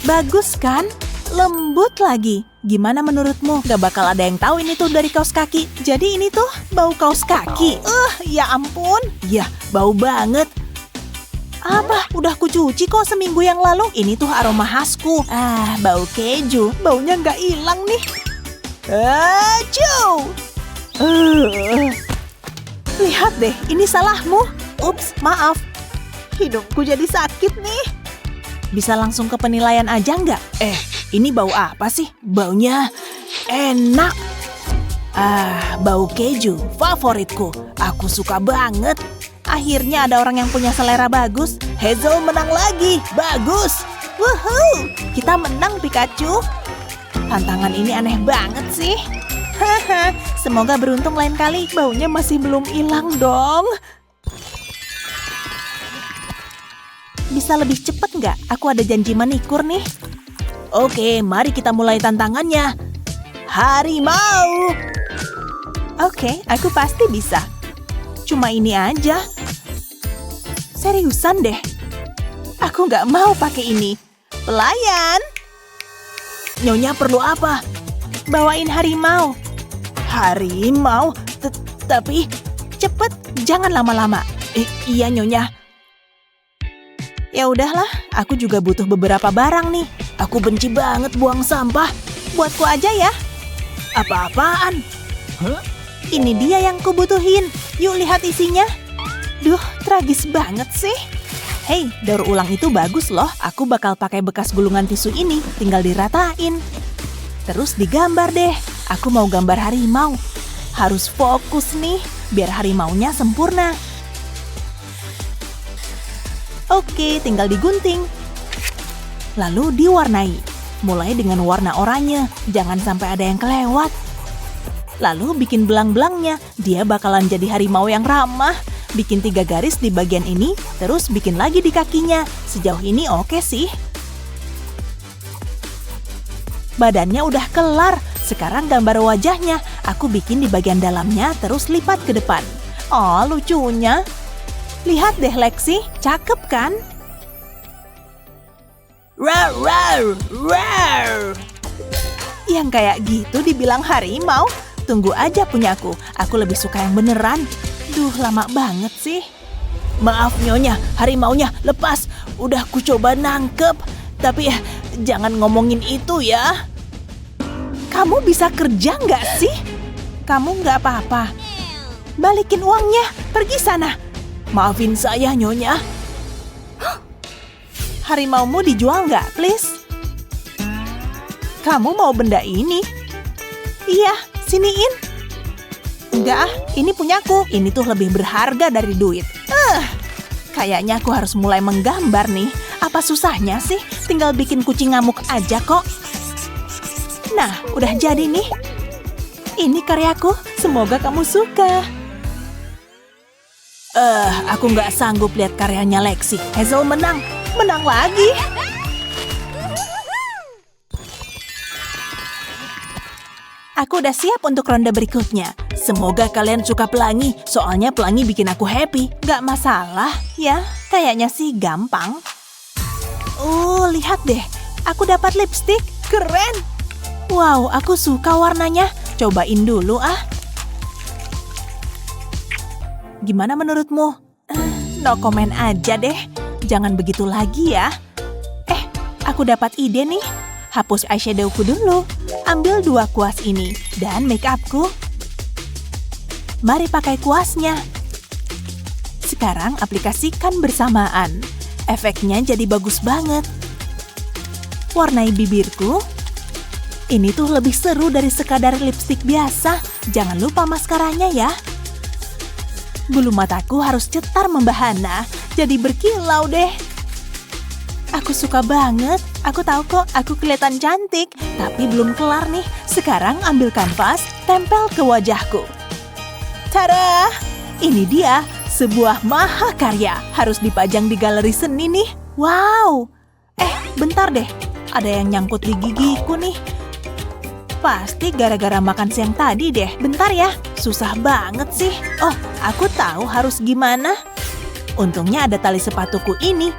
Bagus kan? Lembut lagi. Gimana menurutmu? Gak bakal ada yang tahu ini tuh dari kaos kaki. Jadi ini tuh bau kaos kaki. Ya ampun. Ya, bau banget. Apa? Udah kucuci kok seminggu yang lalu. Ini tuh aroma khasku. Bau keju. Baunya gak hilang nih. Acuh. Lihat deh, ini salahmu. Ups, maaf. Hidungku jadi sakit nih. Bisa langsung ke penilaian aja nggak? Ini bau apa sih? Baunya enak. Bau keju, favoritku. Aku suka banget. Akhirnya ada orang yang punya selera bagus. Hazel menang lagi. Bagus. Woohoo! Kita menang, Pikachu. Tantangan ini aneh banget sih. Haha, semoga beruntung lain kali. Baunya masih belum hilang dong. Bisa lebih cepat nggak? Aku ada janji manikur nih. Oke, mari kita mulai tantangannya. Harimau. Oke, aku pasti bisa. Cuma ini aja. Seriusan deh. Aku nggak mau pakai ini. Pelayan. Nyonya perlu apa? Bawain harimau. Harimau? Tapi cepet, jangan lama-lama. Iya Nyonya. Ya udahlah, aku juga butuh beberapa barang nih. Aku benci banget buang sampah. Buatku aja ya. Apa-apaan? Ini dia yang kubutuhin. Yuk lihat isinya. Duh, tragis banget sih. Hei, daur ulang itu bagus loh. Aku bakal pakai bekas gulungan tisu ini. Tinggal diratain. Terus digambar deh. Aku mau gambar harimau. Harus fokus nih, biar harimaunya sempurna. Oke, tinggal digunting. Lalu diwarnai. Mulai dengan warna oranye. Jangan sampai ada yang kelewat. Lalu bikin belang-belangnya. Dia bakalan jadi harimau yang ramah. Bikin 3 garis di bagian ini, terus bikin lagi di kakinya. Sejauh ini oke sih. Badannya udah kelar. Sekarang gambar wajahnya. Aku bikin di bagian dalamnya, terus lipat ke depan. Oh, lucunya. Lihat deh Lexi, cakep kan? Rar, rar, rar. Yang kayak gitu dibilang harimau. Tunggu aja punyaku, aku lebih suka yang beneran. Duh, lama banget sih. Maaf Nyonya, harimaunya lepas. Udah ku coba nangkep. Tapi jangan ngomongin itu ya. Kamu bisa kerja nggak sih? Kamu nggak apa-apa. Balikin uangnya, pergi sana. Maafin saya Nyonya. Harimaumu dijual nggak, please? Kamu mau benda ini? Iya, siniin. Enggak, ini punyaku. Ini tuh lebih berharga dari duit. Kayaknya aku harus mulai menggambar nih. Apa susahnya sih? Tinggal bikin kucing ngamuk aja kok. Nah, udah jadi nih. Ini karyaku. Semoga kamu suka. Aku nggak sanggup lihat karyanya Lexi. Hazel menang. Menang lagi. Aku udah siap untuk ronde berikutnya. Semoga kalian suka pelangi, soalnya pelangi bikin aku happy. Gak masalah, ya. Kayaknya sih gampang. Lihat deh. Aku dapat lipstick. Keren. Wow, aku suka warnanya. Cobain dulu ah. Gimana menurutmu? No comment aja deh. Jangan begitu lagi ya. Aku dapat ide nih. Hapus eyeshadowku dulu. Ambil 2 kuas ini dan make upku. Mari pakai kuasnya. Sekarang aplikasikan bersamaan. Efeknya jadi bagus banget. Warnai bibirku. Ini tuh lebih seru dari sekadar lipstik biasa. Jangan lupa maskaranya ya. Bulu mataku harus cetar membahana. Jadi berkilau deh. Aku suka banget. Aku tahu kok aku kelihatan cantik. Tapi belum kelar nih. Sekarang ambil kanvas, tempel ke wajahku. Tada! Ini dia, sebuah mahakarya. Harus dipajang di galeri seni nih. Wow! Bentar deh. Ada yang nyangkut di gigiku nih. Pasti gara-gara makan siang tadi deh. Bentar ya, susah banget sih. Oh, aku tahu harus gimana. Untungnya ada tali sepatuku ini.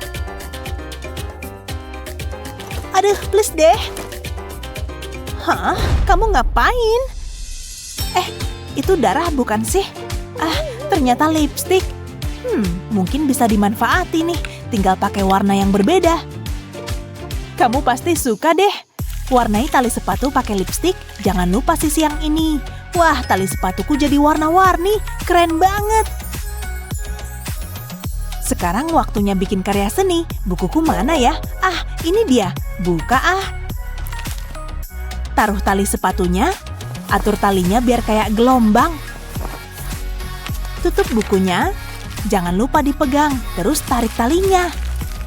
Aduh, please deh. Hah? Kamu ngapain? Itu darah bukan sih? Ternyata lipstik. Mungkin bisa dimanfaati nih. Tinggal pakai warna yang berbeda. Kamu pasti suka deh. Warnai tali sepatu pakai lipstik. Jangan lupa sisi yang ini. Wah, tali sepatuku jadi warna-warni. Keren banget. Sekarang waktunya bikin karya seni. Bukuku mana ya? Ini dia. Buka Taruh tali sepatunya. Atur talinya biar kayak gelombang. Tutup bukunya. Jangan lupa dipegang. Terus tarik talinya.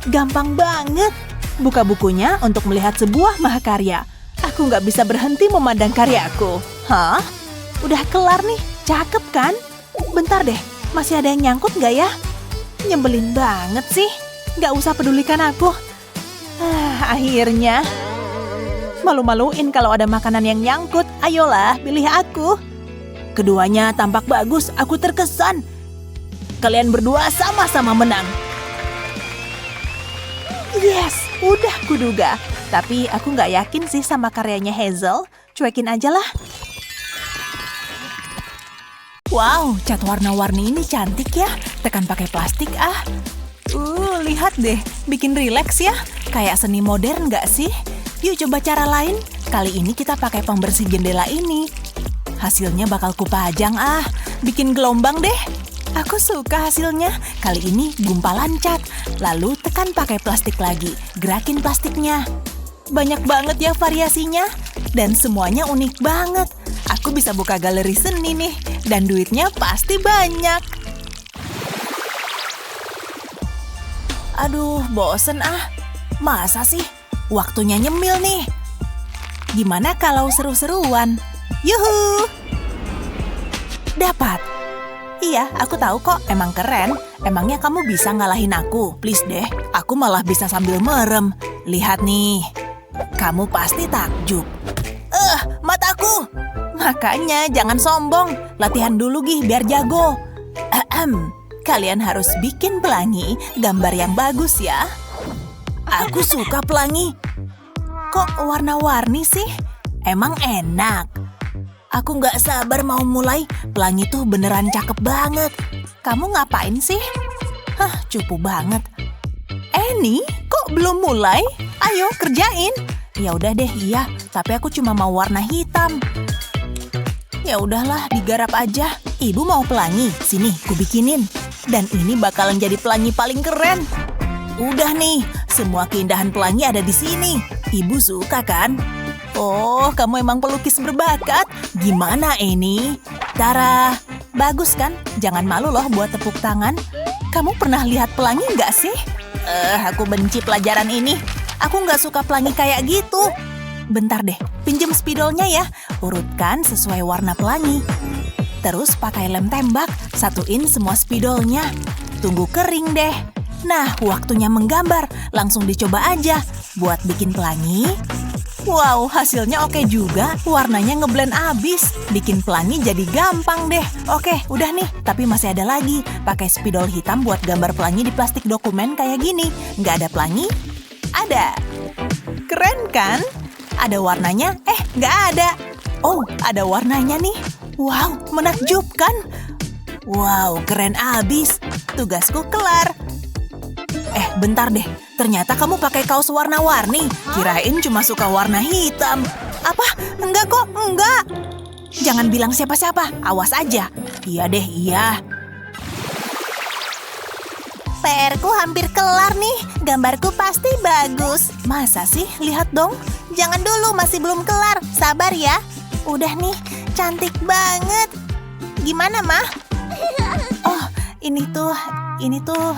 Gampang banget. Buka bukunya untuk melihat sebuah mahakarya. Aku nggak bisa berhenti memandang karyaku. Hah? udah kelar nih. Cakep kan? Bentar deh, masih ada yang nyangkut nggak ya? Nyebelin banget sih. Nggak usah pedulikan aku. Akhirnya. Malu-maluin kalau ada makanan yang nyangkut. Ayolah, pilih aku. Keduanya tampak bagus, aku terkesan. Kalian berdua sama-sama menang. Yes, udah kuduga. Tapi aku nggak yakin sih sama karyanya Hazel. Cuekin aja lah. Wow, cat warna-warni ini cantik ya. Tekan pakai plastik ah. Lihat deh, bikin rileks ya. Kayak seni modern nggak sih? Yuk coba cara lain. Kali ini kita pakai pembersih jendela ini. Hasilnya bakal kupajang ah. Bikin gelombang deh. Aku suka hasilnya. Kali ini gumpalan cat. Lalu tekan pakai plastik lagi. Gerakin plastiknya. Banyak banget ya variasinya. Dan semuanya unik banget. Aku bisa buka galeri seni nih. Dan duitnya pasti banyak. Aduh, bosen ah. Masa sih? Waktunya nyemil nih. Gimana kalau seru-seruan? Yuhu! Dapat. Iya, aku tahu kok. Emang keren. Emangnya kamu bisa ngalahin aku? Please deh. Aku malah bisa sambil merem. Lihat nih. Kamu pasti takjub. Mataku! Makanya jangan sombong. Latihan dulu Gih, biar jago. Kalian harus bikin pelangi gambar yang bagus ya. Aku suka pelangi. Kok warna-warni sih? Emang enak. Aku nggak sabar mau mulai. Pelangi tuh beneran cakep banget. Kamu ngapain sih? Cupu banget. Annie, kok belum mulai? Ayo kerjain. Ya udah deh, iya. Tapi aku cuma mau warna hitam. Ya udahlah, digarap aja. Ibu mau pelangi. Sini, ku bikinin. Dan ini bakalan jadi pelangi paling keren. Udah nih, semua keindahan pelangi ada di sini. Ibu suka kan? Oh, kamu emang pelukis berbakat. Gimana ini? Tara, bagus kan? Jangan malu loh buat tepuk tangan. Kamu pernah lihat pelangi nggak sih? Aku benci pelajaran ini. Aku nggak suka pelangi kayak gitu. Bentar deh, pinjem spidolnya ya. Urutkan sesuai warna pelangi. Terus pakai lem tembak, satuin semua spidolnya. Tunggu kering deh. Nah, waktunya menggambar. Langsung dicoba aja. Buat bikin pelangi. Wow, hasilnya oke juga. Warnanya ngeblend abis. Bikin pelangi jadi gampang deh. Oke, udah nih. Tapi masih ada lagi. Pakai spidol hitam buat gambar pelangi di plastik dokumen kayak gini. Nggak ada pelangi? Ada. Keren kan? Ada warnanya? Nggak ada. Oh, ada warnanya nih. Wow, menakjubkan. Wow, keren abis. Tugasku kelar. Bentar deh. Ternyata kamu pakai kaos warna-warni. Kirain cuma suka warna hitam. Apa? Enggak kok, enggak. Jangan bilang siapa-siapa. Awas aja. Iya deh, iya. PR-ku hampir kelar nih. Gambarku pasti bagus. Masa sih? Lihat dong. Jangan dulu, masih belum kelar. Sabar ya. Udah nih, cantik banget. Gimana, Mah? Oh, ini tuh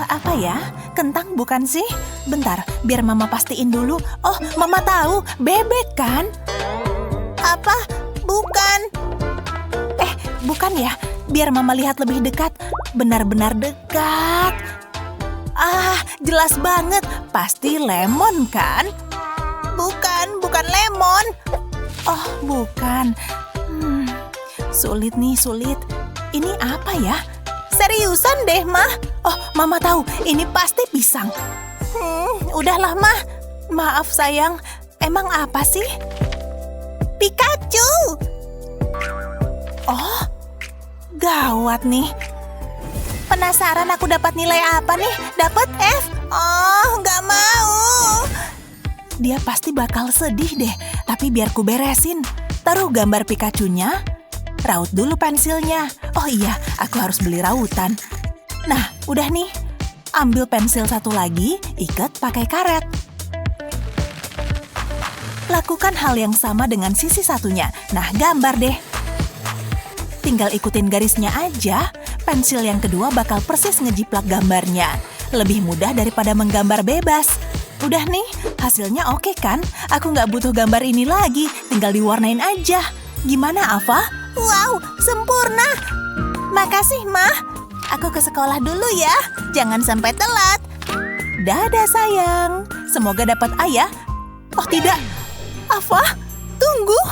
apa ya? Kentang bukan sih? Bentar, biar Mama pastiin dulu. Oh, Mama tahu, bebek kan? Apa? Bukan. Bukan ya? Biar Mama lihat lebih dekat. Benar-benar dekat. Jelas banget. Pasti lemon kan? Bukan lemon. Oh, bukan. Sulit nih, sulit. Ini apa ya? Seriusan deh, Mah. Oh, Mama tahu. Ini pasti pisang. Udahlah, Mah. Maaf, sayang. Emang apa sih? Pikachu! Oh, gawat nih. Penasaran aku dapat nilai apa nih? Dapat F? Oh, nggak mau. Dia pasti bakal sedih deh. Tapi biar ku beresin. Taruh gambar Pikachu-nya. Raut dulu pensilnya. Oh iya, aku harus beli rautan. Nah, udah nih. Ambil pensil satu lagi, ikat pakai karet. Lakukan hal yang sama dengan sisi satunya. Nah, gambar deh. Tinggal ikutin garisnya aja. Pensil yang kedua bakal persis ngejiplak gambarnya. Lebih mudah daripada menggambar bebas. Udah nih, hasilnya oke kan? Aku nggak butuh gambar ini lagi, tinggal diwarnain aja. Gimana, Ava? Wow, sempurna. Makasih, Ma. Aku ke sekolah dulu ya. Jangan sampai telat. Dadah, sayang. Semoga dapat ayah. Oh, tidak. Ava, tunggu.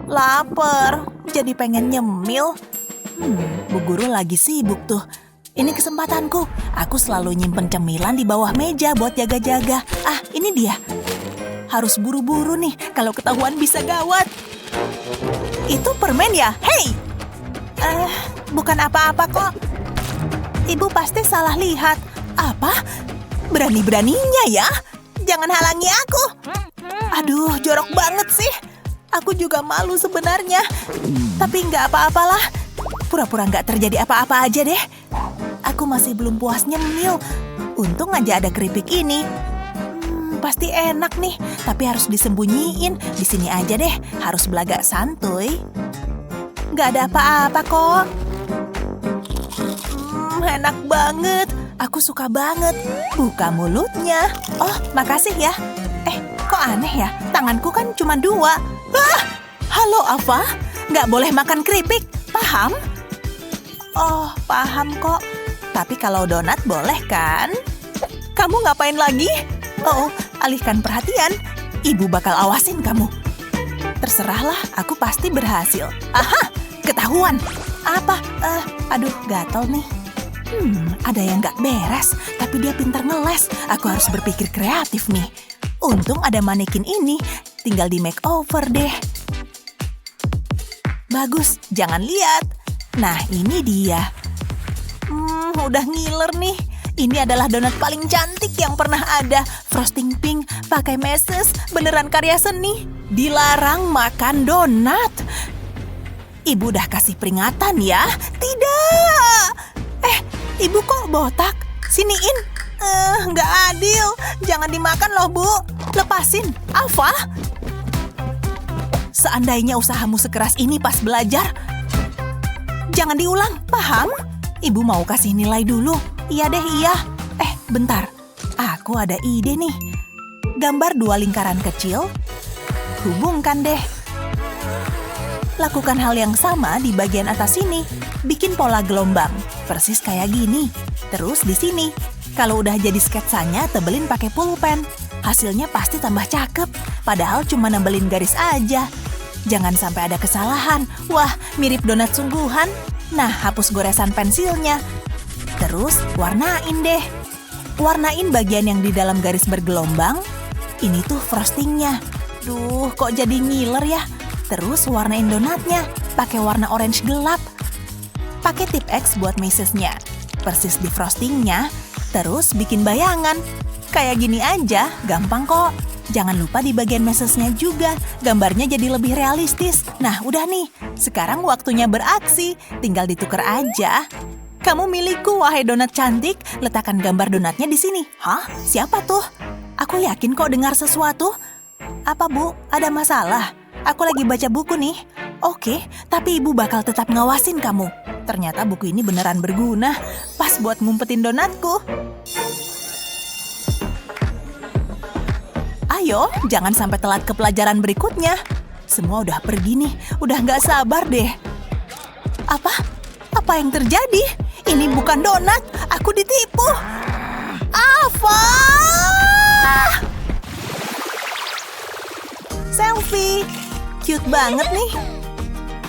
Lapar. Jadi pengen nyemil. Bu guru lagi sibuk tuh. Ini kesempatanku. Aku selalu nyimpen cemilan di bawah meja buat jaga-jaga. Ah, ini dia. Harus buru-buru nih. Kalau ketahuan bisa gawat. Itu permen ya? Hei! Bukan apa-apa kok. Ibu pasti salah lihat. Apa? Berani-beraninya ya? Jangan halangi aku. Aduh, jorok banget sih. Aku juga malu sebenarnya. Tapi nggak apa-apalah. Pura-pura nggak terjadi apa-apa aja deh. Aku masih belum puas nyemil. Untung aja ada keripik ini. Pasti enak nih. Tapi harus disembunyiin. Di sini aja deh. Harus belagak santuy. Nggak ada apa-apa kok. Enak banget. Aku suka banget. Buka mulutnya. Oh, makasih ya. Kok aneh ya? Tanganku kan cuma 2. Halo, Ava. Nggak boleh makan keripik. Paham? Oh, paham kok. Tapi kalau donat boleh kan? Kamu ngapain lagi? Oh, alihkan perhatian. Ibu bakal awasin kamu. Terserahlah, aku pasti berhasil. Aha, ketahuan. Apa? Aduh, gatel nih. Ada yang nggak beres, tapi dia pintar ngeles. Aku harus berpikir kreatif nih. Untung ada manekin ini, tinggal di makeover deh. Bagus, jangan lihat. Nah, ini dia. Udah ngiler nih. Ini adalah donat paling cantik yang pernah ada. Frosting pink, pakai meses, beneran karya seni. Dilarang makan donat. Ibu udah kasih peringatan ya? Tidak. Ibu kok botak? Siniin. Nggak adil. Jangan dimakan loh, Bu. Lepasin. Ava. Seandainya usahamu sekeras ini pas belajar, jangan diulang, paham? Ibu mau kasih nilai dulu. Iya deh, iya. Bentar. Aku ada ide nih. Gambar 2 lingkaran kecil. Hubungkan deh. Lakukan hal yang sama di bagian atas sini. Bikin pola gelombang. Persis kayak gini. Terus di sini. Kalau udah jadi sketsanya, tebelin pakai pulpen. Hasilnya pasti tambah cakep. Padahal cuma nembelin garis aja. Jangan sampai ada kesalahan. Wah, mirip donat sungguhan. Nah, hapus goresan pensilnya. Terus warnain deh. Warnain bagian yang di dalam garis bergelombang. Ini tuh frostingnya. Duh, kok jadi ngiler ya? Terus warnain donatnya. Pakai warna orange gelap. Pakai tip X buat mesesnya. Persis di frostingnya. Terus bikin bayangan. Kayak gini aja, gampang kok. Jangan lupa di bagian mesesnya juga. Gambarnya jadi lebih realistis. Nah, udah nih. Sekarang waktunya beraksi. Tinggal ditukar aja. Kamu milikku, wahai donat cantik. Letakkan gambar donatnya di sini. Hah? Siapa tuh? Aku yakin kok dengar sesuatu. Apa, Bu? Ada masalah? Aku lagi baca buku nih. Oke, tapi ibu bakal tetap ngawasin kamu. Ternyata buku ini beneran berguna. Pas buat ngumpetin donatku. Ayo, jangan sampai telat ke pelajaran berikutnya. Semua udah pergi nih. Udah nggak sabar deh. Apa? Apa yang terjadi? Ini bukan donat. Aku ditipu. Ava! Selfie. Cute banget nih.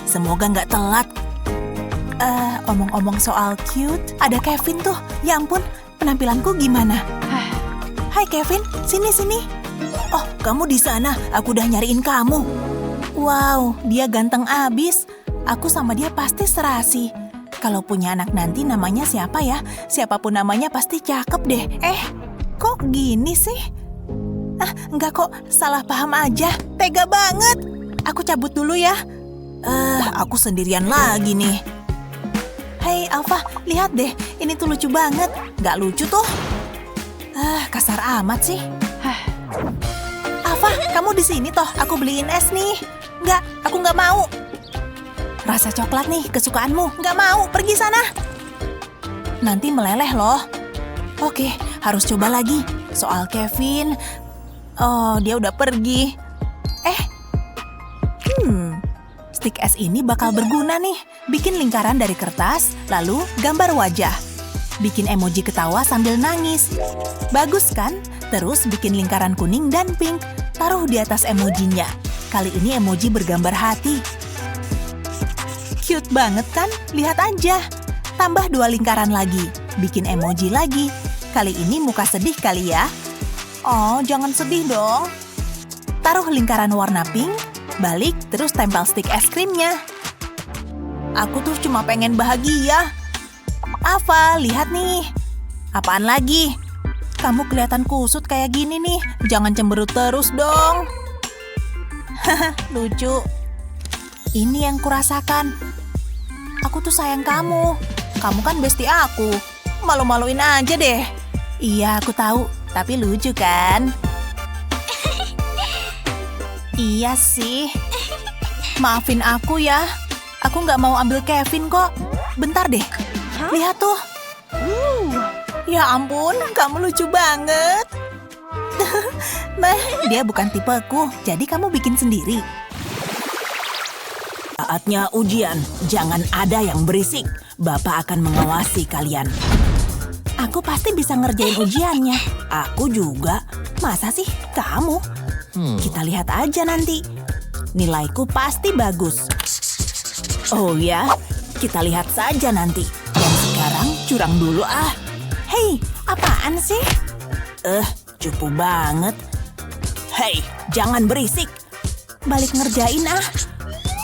Semoga nggak telat. Omong-omong soal cute, ada Kevin tuh. Ya ampun, penampilanku gimana? Hai Kevin, sini. Oh, kamu di sana. Aku udah nyariin kamu. Wow, dia ganteng abis. Aku sama dia pasti serasi. Kalau punya anak nanti namanya siapa ya? Siapapun namanya pasti cakep deh. Kok gini sih? Enggak kok, salah paham aja. Tega banget. Aku cabut dulu ya. Aku sendirian lagi nih. Hei Alfa, lihat deh. Ini tuh lucu banget. Nggak lucu tuh. Kasar amat sih. Alfa, kamu di sini toh. Aku beliin es nih. Nggak, aku nggak mau. Rasa coklat nih, kesukaanmu. Nggak mau, pergi sana. Nanti meleleh loh. Oke, harus coba lagi. Soal Kevin. Oh, dia udah pergi. Stik es ini bakal berguna nih. Bikin lingkaran dari kertas, lalu gambar wajah. Bikin emoji ketawa sambil nangis. Bagus kan? Terus bikin lingkaran kuning dan pink. Taruh di atas emojinya. Kali ini emoji bergambar hati. Cute banget kan? Lihat aja. Tambah 2 lingkaran lagi. Bikin emoji lagi. Kali ini muka sedih kali ya. Oh, jangan sedih dong. Taruh lingkaran warna pink, balik, terus tempel stik es krimnya. Aku tuh cuma pengen bahagia. Ava, lihat nih. Apaan lagi? Kamu kelihatan kusut kayak gini nih. Jangan cemberut terus dong. Haha, lucu. Ini yang kurasakan. Aku tuh sayang kamu. Kamu kan bestie aku. Malu-maluin aja deh. Iya, aku tahu. Tapi lucu kan? Iya sih. Maafin aku ya. Aku nggak mau ambil Kevin kok. Bentar deh. Lihat tuh. Ya ampun, kamu lucu banget. Nah, dia bukan tipeku. Jadi kamu bikin sendiri. Saatnya ujian. Jangan ada yang berisik. Bapak akan mengawasi kalian. Aku pasti bisa ngerjain ujiannya. Aku juga. Masa sih kamu? Kita lihat aja nanti. Nilaiku pasti bagus. Oh ya, kita lihat saja nanti. Dan sekarang curang dulu ah. Hei, apaan sih? Cupu banget. Hei, jangan berisik. Balik ngerjain ah.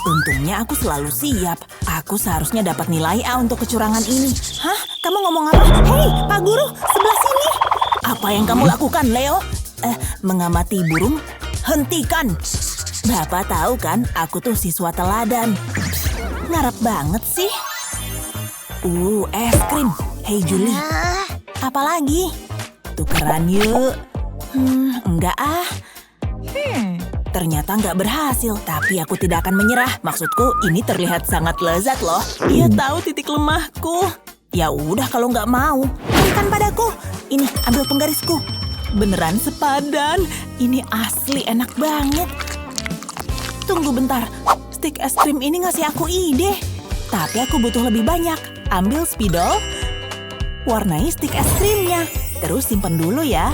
Untungnya aku selalu siap. Aku seharusnya dapat nilai A untuk kecurangan ini. Hah? Kamu ngomong apa? Hei, Pak Guru, sebelah sini. Apa yang kamu lakukan, Leo? Mengamati burung? Hentikan! Bapak tahu kan, aku tuh siswa teladan. Ngarep banget sih. Es krim. Hei Julie. Apa lagi? Tukeran yuk. Enggak ah. Ternyata nggak berhasil, tapi aku tidak akan menyerah. Maksudku, ini terlihat sangat lezat loh. Dia tahu titik lemahku. Ya udah kalau nggak mau, berikan padaku. Ini, ambil penggarisku. Beneran sepadan. Ini asli enak banget. Tunggu bentar. Stik es krim ini ngasih aku ide. Tapi aku butuh lebih banyak. Ambil spidol. Warnai stik es krimnya. Terus simpen dulu ya.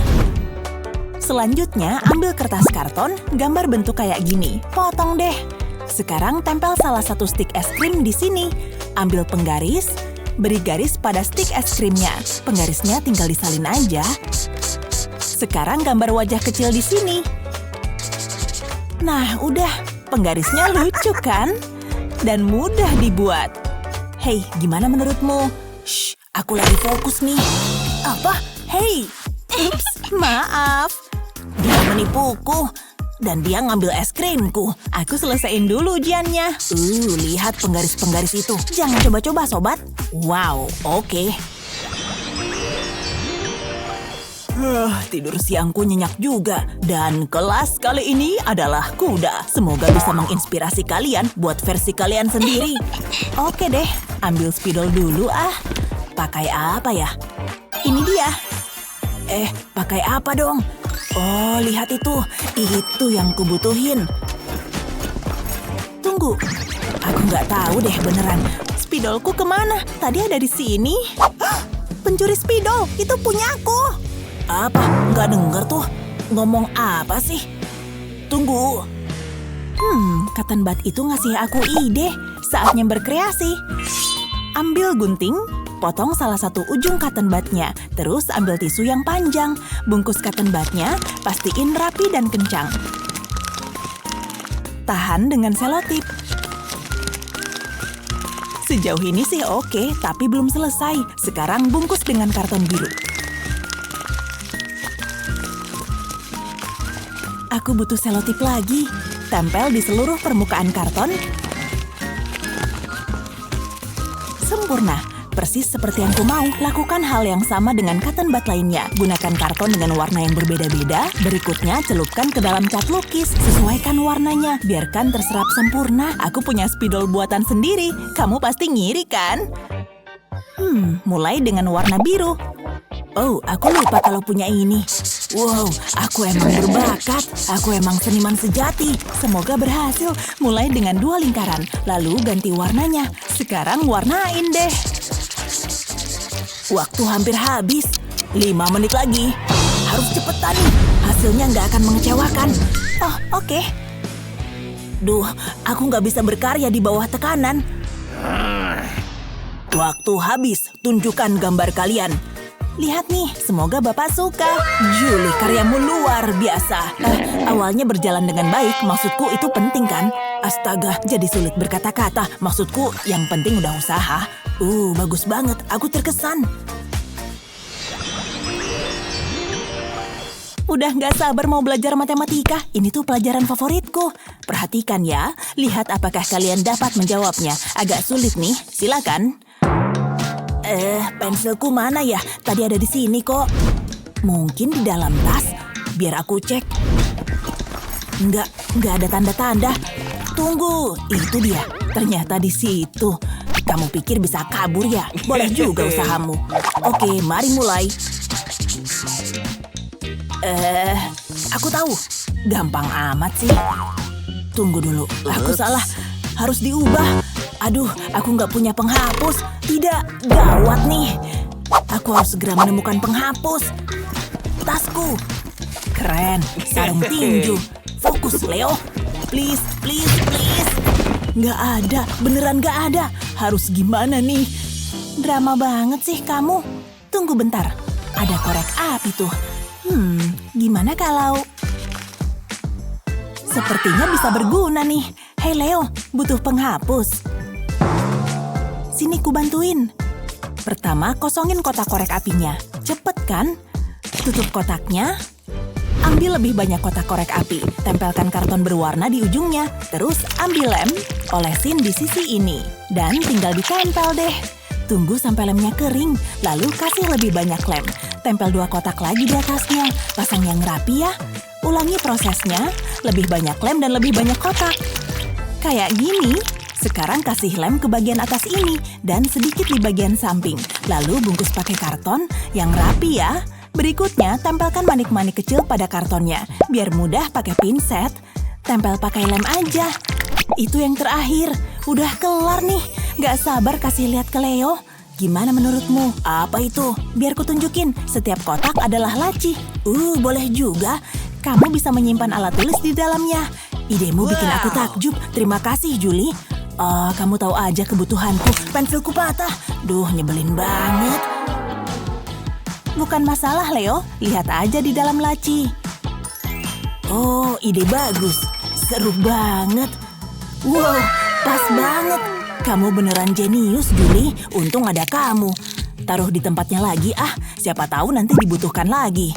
Selanjutnya, ambil kertas karton, gambar bentuk kayak gini. Potong deh. Sekarang tempel salah satu stik es krim di sini. Ambil penggaris, beri garis pada stik es krimnya. Penggarisnya tinggal disalin aja. Sekarang gambar wajah kecil di sini. Nah, udah. Penggarisnya lucu kan? Dan mudah dibuat. Hei, gimana menurutmu? Shh, aku lagi fokus nih. Apa? Hei, ups, maaf. Dia menipuku. Dan dia ngambil es krimku. Aku selesaiin dulu ujiannya. Lihat penggaris-penggaris itu. Jangan coba-coba, sobat. Wow, oke. Tidur siangku nyenyak juga. Dan kelas kali ini adalah kuda. Semoga bisa menginspirasi kalian buat versi kalian sendiri. Oke deh, ambil spidol dulu ah. Pakai apa ya? Ini dia. Pakai apa dong? Oh, lihat itu. Itu yang kubutuhin. Tunggu. Aku nggak tahu deh beneran. Spidolku kemana? Tadi ada di sini. Pencuri spidol, itu punya aku. Apa? Nggak denger tuh. Ngomong apa sih? Tunggu. Cotton bud itu ngasih aku ide. Saatnya berkreasi. Ambil gunting, potong salah satu ujung cotton bud-nya. Terus ambil tisu yang panjang. Bungkus cotton bud-nya, pastiin rapi dan kencang. Tahan dengan selotip. Sejauh ini sih oke, tapi belum selesai. Sekarang bungkus dengan karton biru. Aku butuh selotip lagi. Tempel di seluruh permukaan karton. Sempurna. Persis seperti yang ku mau. Lakukan hal yang sama dengan cotton bud lainnya. Gunakan karton dengan warna yang berbeda-beda. Berikutnya celupkan ke dalam cat lukis. Sesuaikan warnanya. Biarkan terserap sempurna. Aku punya spidol buatan sendiri. Kamu pasti ngiri kan? Mulai dengan warna biru. Oh, aku lupa kalau punya ini. Wow, aku emang berbakat. Aku emang seniman sejati. Semoga berhasil. Mulai dengan 2 lingkaran, lalu ganti warnanya. Sekarang warnain deh. Waktu hampir habis. 5 menit lagi. Harus cepetan nih. Hasilnya nggak akan mengecewakan. Oh, oke. Duh, aku nggak bisa berkarya di bawah tekanan. Waktu habis. Tunjukkan gambar kalian. Lihat nih, semoga Bapak suka. Julie, karyamu luar biasa. Awalnya berjalan dengan baik, maksudku itu penting kan? Astaga, jadi sulit berkata-kata. Maksudku, yang penting udah usaha. Bagus banget, aku terkesan. Udah nggak sabar mau belajar matematika. Ini tuh pelajaran favoritku. Perhatikan ya, lihat apakah kalian dapat menjawabnya. Agak sulit nih, silakan. Pensilku mana ya? Tadi ada di sini kok. Mungkin di dalam tas. Biar aku cek. Nggak ada tanda-tanda. Tunggu, itu dia. Ternyata di situ. Kamu pikir bisa kabur ya? Boleh juga usahamu. Oke, mari mulai. Aku tahu. Gampang amat sih. Tunggu dulu, aku salah. Harus diubah. Aduh, aku nggak punya penghapus. Tidak, gawat nih. Aku harus segera menemukan penghapus. Tasku. Keren, sarung tinju. Fokus, Leo. Please, please, please. Nggak ada, beneran nggak ada. Harus gimana nih? Drama banget sih kamu. Tunggu bentar, ada korek api tuh. Gimana kalau... Sepertinya bisa berguna nih. Hei Leo, butuh penghapus. Sini ku bantuin. Pertama, kosongin kotak korek apinya. Cepet kan? Tutup kotaknya. Ambil lebih banyak kotak korek api. Tempelkan karton berwarna di ujungnya. Terus ambil lem, olesin di sisi ini. Dan tinggal ditempel deh. Tunggu sampai lemnya kering. Lalu kasih lebih banyak lem. Tempel 2 kotak lagi di atasnya. Pasang yang rapi ya. Ulangi prosesnya. Lebih banyak lem dan lebih banyak kotak. Kayak gini. Sekarang kasih lem ke bagian atas ini dan sedikit di bagian samping. Lalu bungkus pakai karton yang rapi ya. Berikutnya, tempelkan manik-manik kecil pada kartonnya. Biar mudah pakai pinset, tempel pakai lem aja. Itu yang terakhir. Udah kelar nih. Gak sabar kasih lihat ke Leo. Gimana menurutmu? Apa itu? Biar kutunjukin. Setiap kotak adalah laci. Boleh juga. Kamu bisa menyimpan alat tulis di dalamnya. Idemu bikin aku takjub. Terima kasih, Julie. Kamu tahu aja kebutuhanku. Pensilku patah. Duh, nyebelin banget. Bukan masalah, Leo. Lihat aja di dalam laci. Oh, ide bagus. Seru banget. Wow, pas banget. Kamu beneran jenius, Julie. Untung ada kamu. Taruh di tempatnya lagi, siapa tahu nanti dibutuhkan lagi.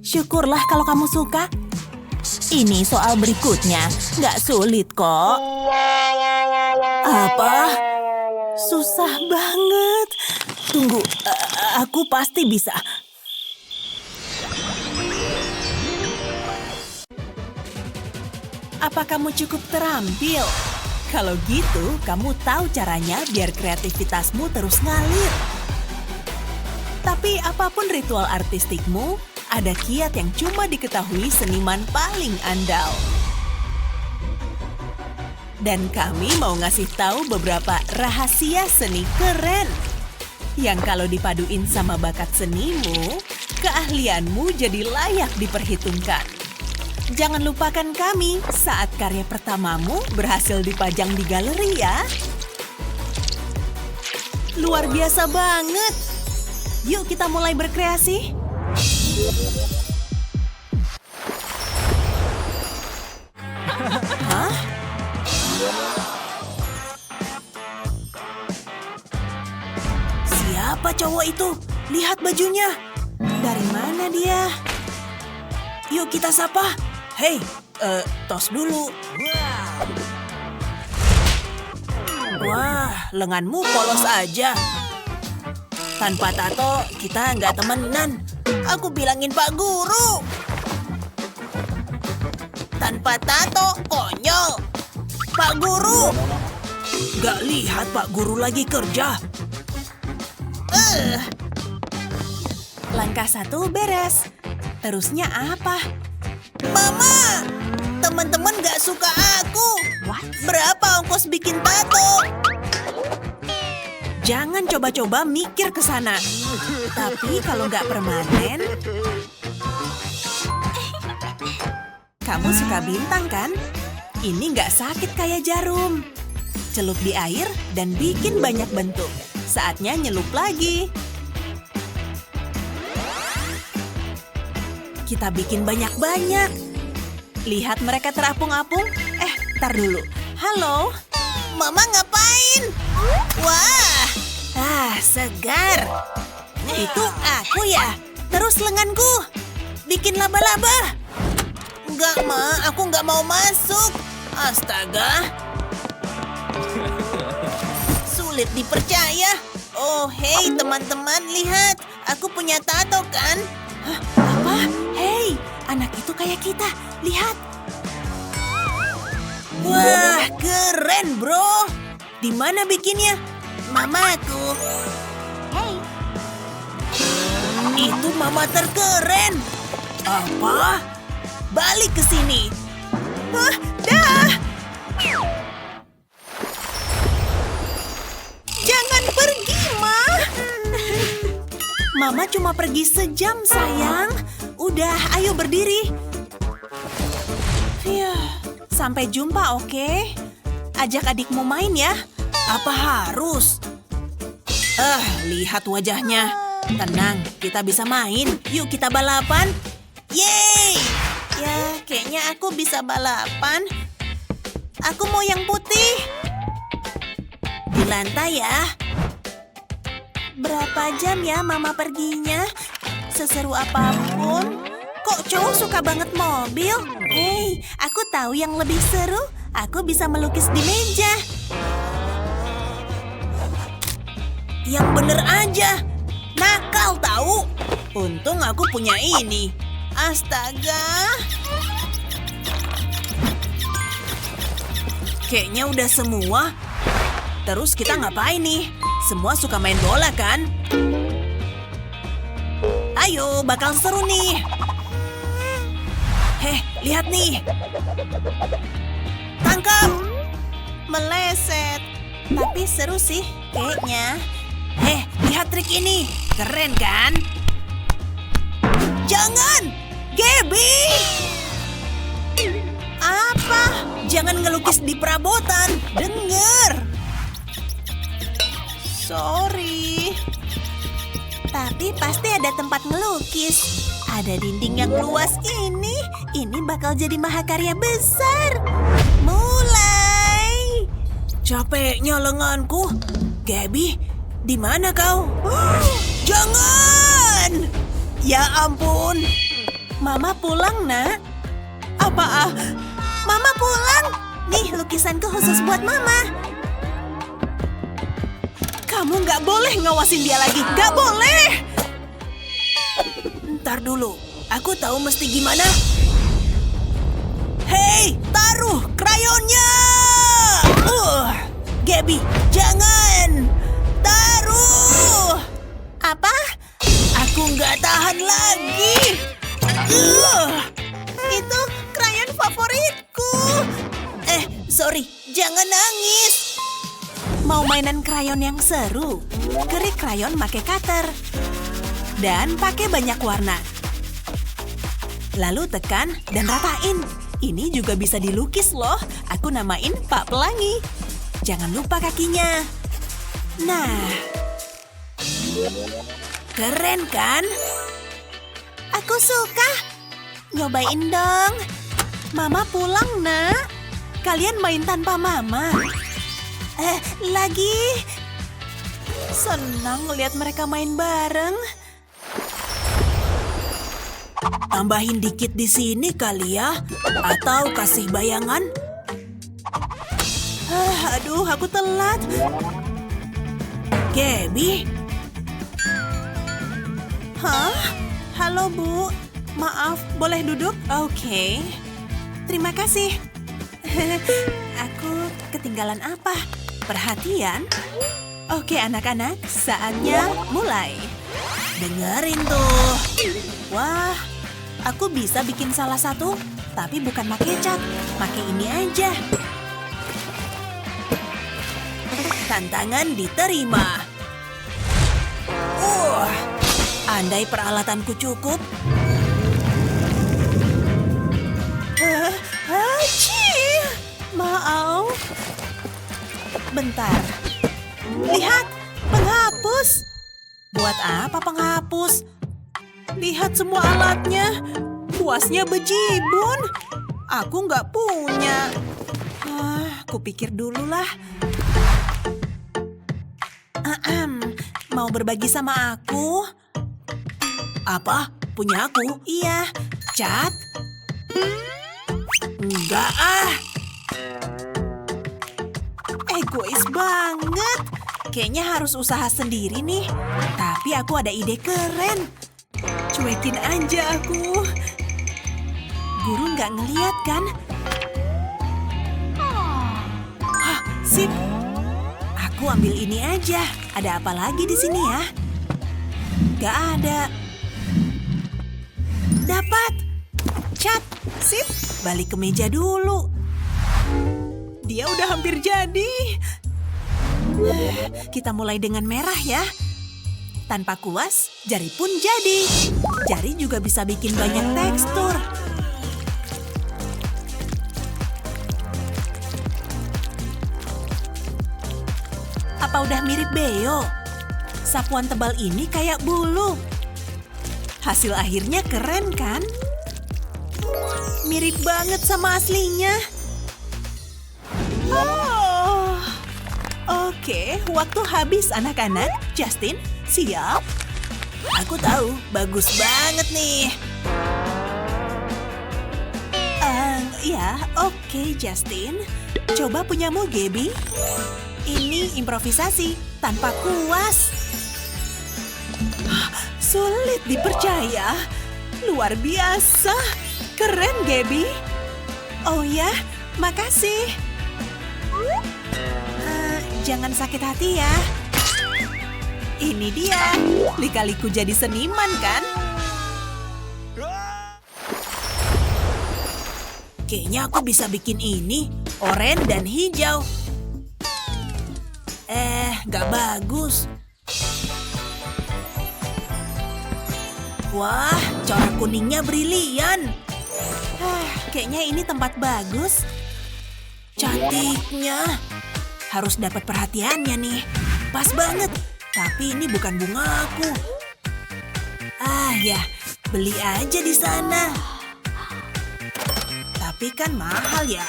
Syukurlah kalau kamu suka. Ini soal berikutnya. Nggak sulit kok. Apa? Susah banget. Tunggu, aku pasti bisa. Apa kamu cukup terampil? Kalau gitu, kamu tahu caranya biar kreativitasmu terus ngalir. Tapi apapun ritual artistikmu, ada kiat yang cuma diketahui seniman paling andal. Dan kami mau ngasih tahu beberapa rahasia seni keren. Yang kalau dipaduin sama bakat senimu, keahlianmu jadi layak diperhitungkan. Jangan lupakan kami saat karya pertamamu berhasil dipajang di galeri ya. Luar biasa banget. Yuk kita mulai berkreasi. Hah? Siapa cowok itu? Lihat bajunya. Dari mana dia? Yuk kita sapa. Hei, tos dulu. Wah, lenganmu polos aja. Tanpa tato, kita nggak temenan. Aku bilangin Pak Guru. Tanpa tato, konyol. Pak Guru. Nggak lihat Pak Guru lagi kerja. Langkah 1 beres. Terusnya apa? Mama! Teman-teman gak suka aku. Berapa ongkos bikin tato? Jangan coba-coba mikir ke sana. Tapi kalau nggak permanen, kamu suka bintang kan? Ini nggak sakit kayak jarum. Celup di air dan bikin banyak bentuk. Saatnya nyelup lagi. Kita bikin banyak-banyak. Lihat mereka terapung-apung. Tar dulu. Halo? Mama ngapain? Wah, segar. Itu aku ya. Terus lenganku. Bikin laba-laba. Enggak, Ma. Aku nggak mau masuk. Astaga. Sulit dipercaya. Oh, hei teman-teman, lihat. Aku punya tato kan? Hah, apa? Hei, anak itu kayak kita. Lihat. Wah, keren bro. Di mana bikinnya? Mamaku. Hey. Itu mama terkeren. Apa? Balik ke sini. Wah, dah. Jangan pergi, Ma. Mama cuma pergi sejam, sayang. Udah, ayo berdiri. Sampai jumpa, oke? Ajak adikmu main ya. Apa harus? Lihat wajahnya. Tenang, kita bisa main. Yuk kita balapan. Yeay! Ya, kayaknya aku bisa balapan. Aku mau yang putih. Di lantai ya. Berapa jam ya Mama perginya? Seseru apapun. Kok cowok suka banget mobil? Hei, aku tahu yang lebih seru. Aku bisa melukis di meja. Yang bener aja. Nakal tahu. Untung aku punya ini. Astaga. Kayaknya udah semua. Terus kita ngapain nih? Semua suka main bola kan? Ayo, bakal seru nih. Lihat nih. Tangkap. Meleset. Tapi seru sih kayaknya. Lihat trik ini. Keren kan? Jangan! Gaby! Apa? Jangan ngelukis di perabotan. Dengar. Sorry. Tapi pasti ada tempat ngelukis. Ada dinding yang luas ini. Ini bakal jadi mahakarya besar. Mulai. Capeknya lenganku. Gaby, di mana kau? Jangan! Ya ampun. Mama pulang, Nak. Apa? Mama pulang? Nih, lukisanku khusus buat Mama. Kamu nggak boleh ngawasin dia lagi. Nggak boleh. Ntar dulu. Aku tahu mesti gimana. Hei, taruh krayonnya. Gaby, jangan. Taruh. Apa? Aku nggak tahan lagi. Itu krayon favoritku. Sorry, jangan nangis. Mau mainan krayon yang seru? Kerik krayon pakai cutter. Dan pakai banyak warna. Lalu tekan dan ratain. Ini juga bisa dilukis loh. Aku namain Pak Pelangi. Jangan lupa kakinya. Nah. Keren kan? Aku suka. Nyobain dong. Mama pulang, Nak. Kalian main tanpa Mama. Lagi. Senang lihat mereka main bareng. Tambahin dikit di sini kali ya. Atau kasih bayangan. Aduh, aku telat. Gaby? Hah? Halo, Bu. Maaf, boleh duduk? Oke. Terima kasih. Aku ketinggalan apa? Perhatian? Oke, anak-anak, saatnya mulai. Dengerin tuh. Wah, aku bisa bikin salah satu, tapi bukan pakai cat. Pakai ini aja. Tantangan diterima. Andai peralatanku cukup. Maaf. Bentar. Lihat, penghapus. Buat apa penghapus? Lihat semua alatnya. Kuasnya bejibun. Aku nggak punya. Kupikir dulu lah. Mau berbagi sama aku? Apa? Punya aku? Iya. Cat? Enggak ah. Egois banget. Kayaknya harus usaha sendiri nih. Tapi aku ada ide keren. Cuekin aja aku. Guru nggak ngeliat kan? Sip. Aku ambil ini aja. Ada apa lagi di sini ya? Gak ada. Dapat. Cat. Sip. Balik ke meja dulu. Dia udah hampir jadi. Kita mulai dengan merah ya. Tanpa kuas, jari pun jadi. Jari juga bisa bikin banyak tekstur. Apa udah mirip Beo? Sapuan tebal ini kayak bulu. Hasil akhirnya keren kan? Mirip banget sama aslinya. Oke, waktu habis anak-anak. Justin, siap? Aku tahu, bagus banget nih. Ya, oke Justin. Coba punyamu, Gaby. Ini improvisasi tanpa kuas. Sulit dipercaya. Luar biasa. Keren, Gaby. Oh ya, makasih. Jangan sakit hati ya. Ini dia. Lika-liku jadi seniman kan? Kayaknya aku bisa bikin ini. Oranye dan hijau. Gak bagus. Wah, corak kuningnya brilian. Kayaknya ini tempat bagus. Cantiknya. Harus dapat perhatiannya nih. Pas banget. Tapi ini bukan bungaku. Ya, beli aja di sana. Tapi kan mahal ya.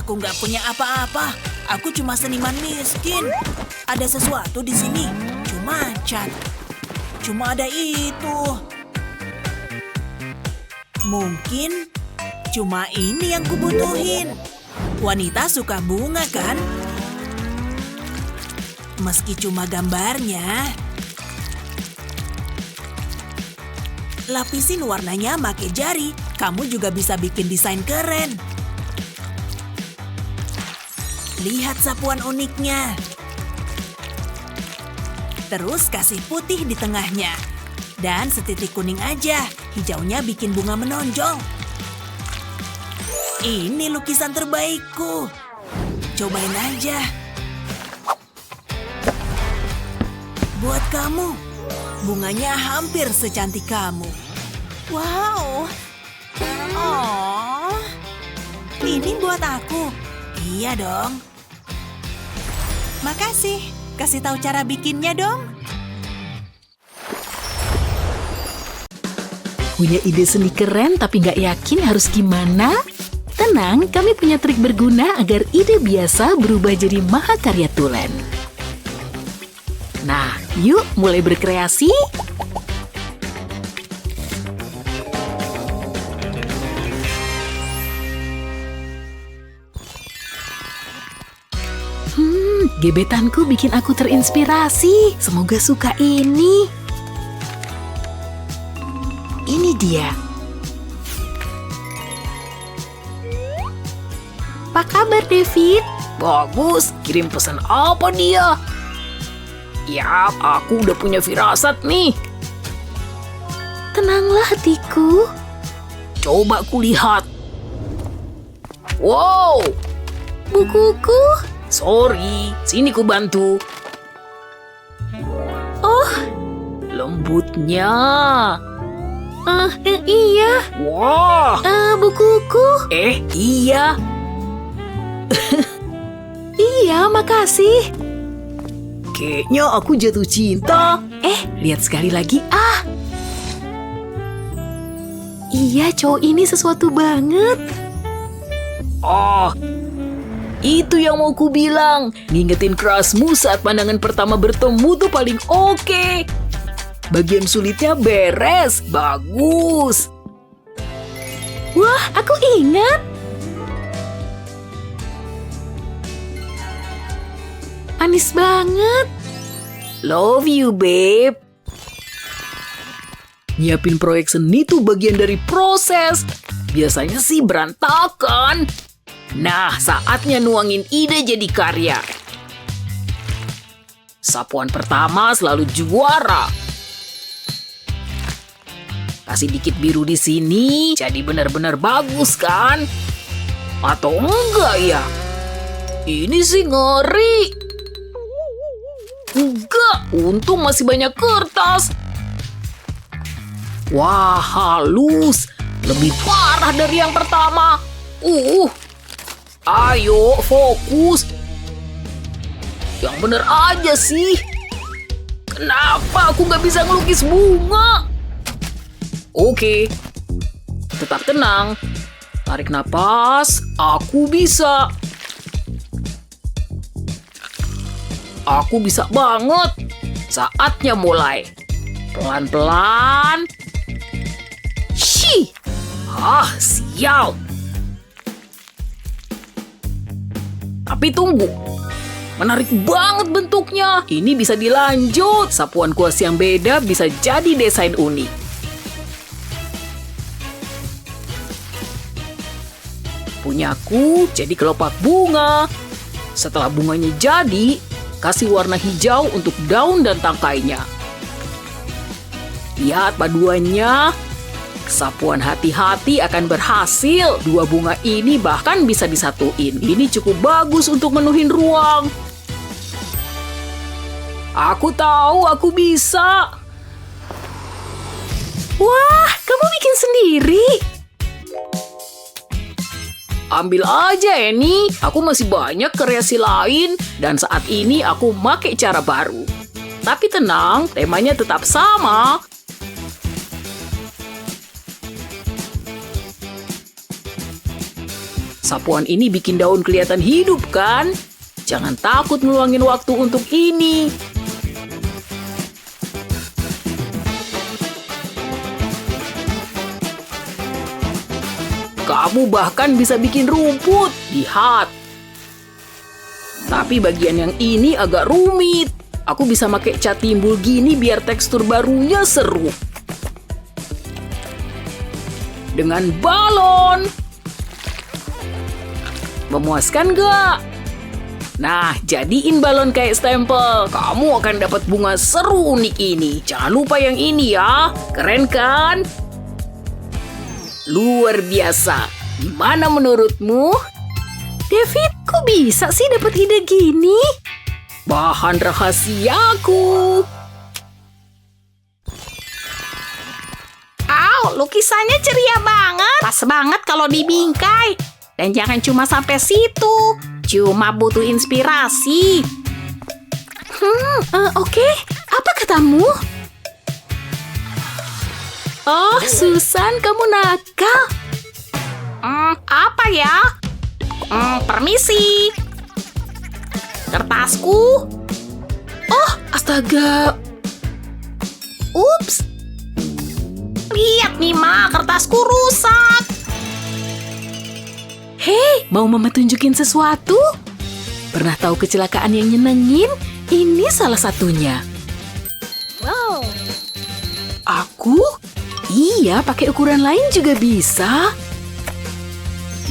Aku nggak punya apa-apa. Aku cuma seniman miskin. Ada sesuatu di sini. Cuma cat. Cuma ada itu. Mungkin cuma ini yang kubutuhin. Wanita suka bunga kan? Meski cuma gambarnya. Lapisin warnanya pakai jari. Kamu juga bisa bikin desain keren. Lihat sapuan uniknya. Terus kasih putih di tengahnya. Dan setitik kuning aja. Hijaunya bikin bunga menonjol. Ini lukisan terbaikku. Cobain aja. Buat kamu. Bunganya hampir secantik kamu. Wow. Oh. Ini buat aku. Iya dong. Makasih. Kasih tahu cara bikinnya dong. Punya ide seni keren tapi nggak yakin harus gimana? Tenang, kami punya trik berguna agar ide biasa berubah jadi mahakarya tulen. Nah, yuk mulai berkreasi. Gebetanku bikin aku terinspirasi. Semoga suka ini. Ini dia. Apa kabar, David? Bagus, kirim pesan apa dia? Yap, aku udah punya firasat nih. Tenanglah hatiku. Coba kulihat. Wow, Bukuku. sorry, sini ku bantu. Oh, Lembutnya. iya. Wah, Bukuku. iya. Iya, makasih. Kayaknya aku jatuh cinta. Lihat sekali lagi. Iya, cowok ini sesuatu banget. Oh, itu yang mau ku bilang. Ngingetin crushmu saat pandangan pertama bertemu tuh paling oke. Bagian sulitnya beres. Bagus. Wah, aku ingat. Manis banget. Love you, babe. Nyiapin proyek seni tuh bagian dari proses. Biasanya sih berantakan. Nah, saatnya nuangin ide jadi karya. Sapuan pertama selalu juara. Kasih dikit biru di sini, jadi benar-benar bagus kan? Atau enggak ya? Ini sih ngeri. Enggak, untung masih banyak kertas. Wah, halus. Lebih parah dari yang pertama. Ayo, fokus. Yang bener aja sih. Kenapa aku nggak bisa ngelukis bunga? Oke, tetap tenang. Tarik napas, aku bisa. Aku bisa banget. Saatnya mulai. Pelan-pelan. Sial. Tapi tunggu. Menarik banget bentuknya. Ini bisa dilanjut. Sapuan kuas yang beda bisa jadi desain unik. Punyaku jadi kelopak bunga. Setelah bunganya jadi, kasih warna hijau untuk daun dan tangkainya. Lihat paduannya. Sapuan hati-hati akan berhasil. Dua bunga ini bahkan bisa disatuin. Ini cukup bagus untuk menuhin ruang. Aku tahu aku bisa. Wah, kamu bikin sendiri. Ambil aja, Eni. Aku masih banyak kreasi lain. Dan saat ini aku pakai cara baru. Tapi tenang, temanya tetap sama. Sapuan ini bikin daun kelihatan hidup, kan? Jangan takut ngeluangin waktu untuk ini. Kamu bahkan bisa bikin rumput. Lihat. Tapi bagian yang ini agak rumit. Aku bisa pakai cat timbul gini biar tekstur barunya seru. Dengan balon. Memuaskan gak? Nah, jadiin balon kayak stempel. Kamu akan dapat bunga seru unik ini. Jangan lupa yang ini ya. Keren kan? Luar biasa. Gimana menurutmu? David, kok bisa sih dapat ide gini? Bahan rahasiaku. Lukisannya ceria banget. Pas banget kalau dibingkai. Dan jangan cuma sampai situ. Cuma butuh inspirasi. Oke. Apa katamu? Oh, Susan, kamu nakal. Apa ya? Permisi. Kertasku. Oh, astaga. Ups. Lihat nih, Ma. Kertasku rusak. Hei, mau Mama tunjukin sesuatu? Pernah tahu kecelakaan yang nyenengin? Ini salah satunya. Wow. Aku? Iya, pakai ukuran lain juga bisa.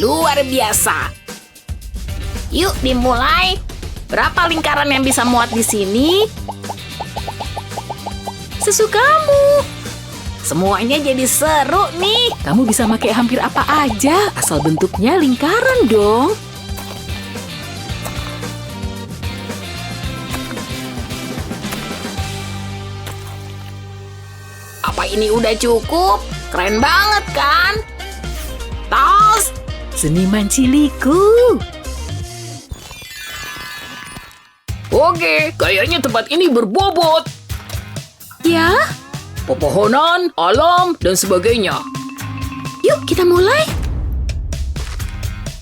Luar biasa. Yuk dimulai. Berapa lingkaran yang bisa muat di sini? sesukamu. Semuanya jadi seru nih. Kamu bisa pakai hampir apa aja, asal bentuknya lingkaran dong. Apa ini udah cukup? Keren banget kan? Tas! Seniman ciliku. Oke, kayaknya tempat ini berbobot. Ya, Pepohonan, alam, dan sebagainya. yuk kita mulai.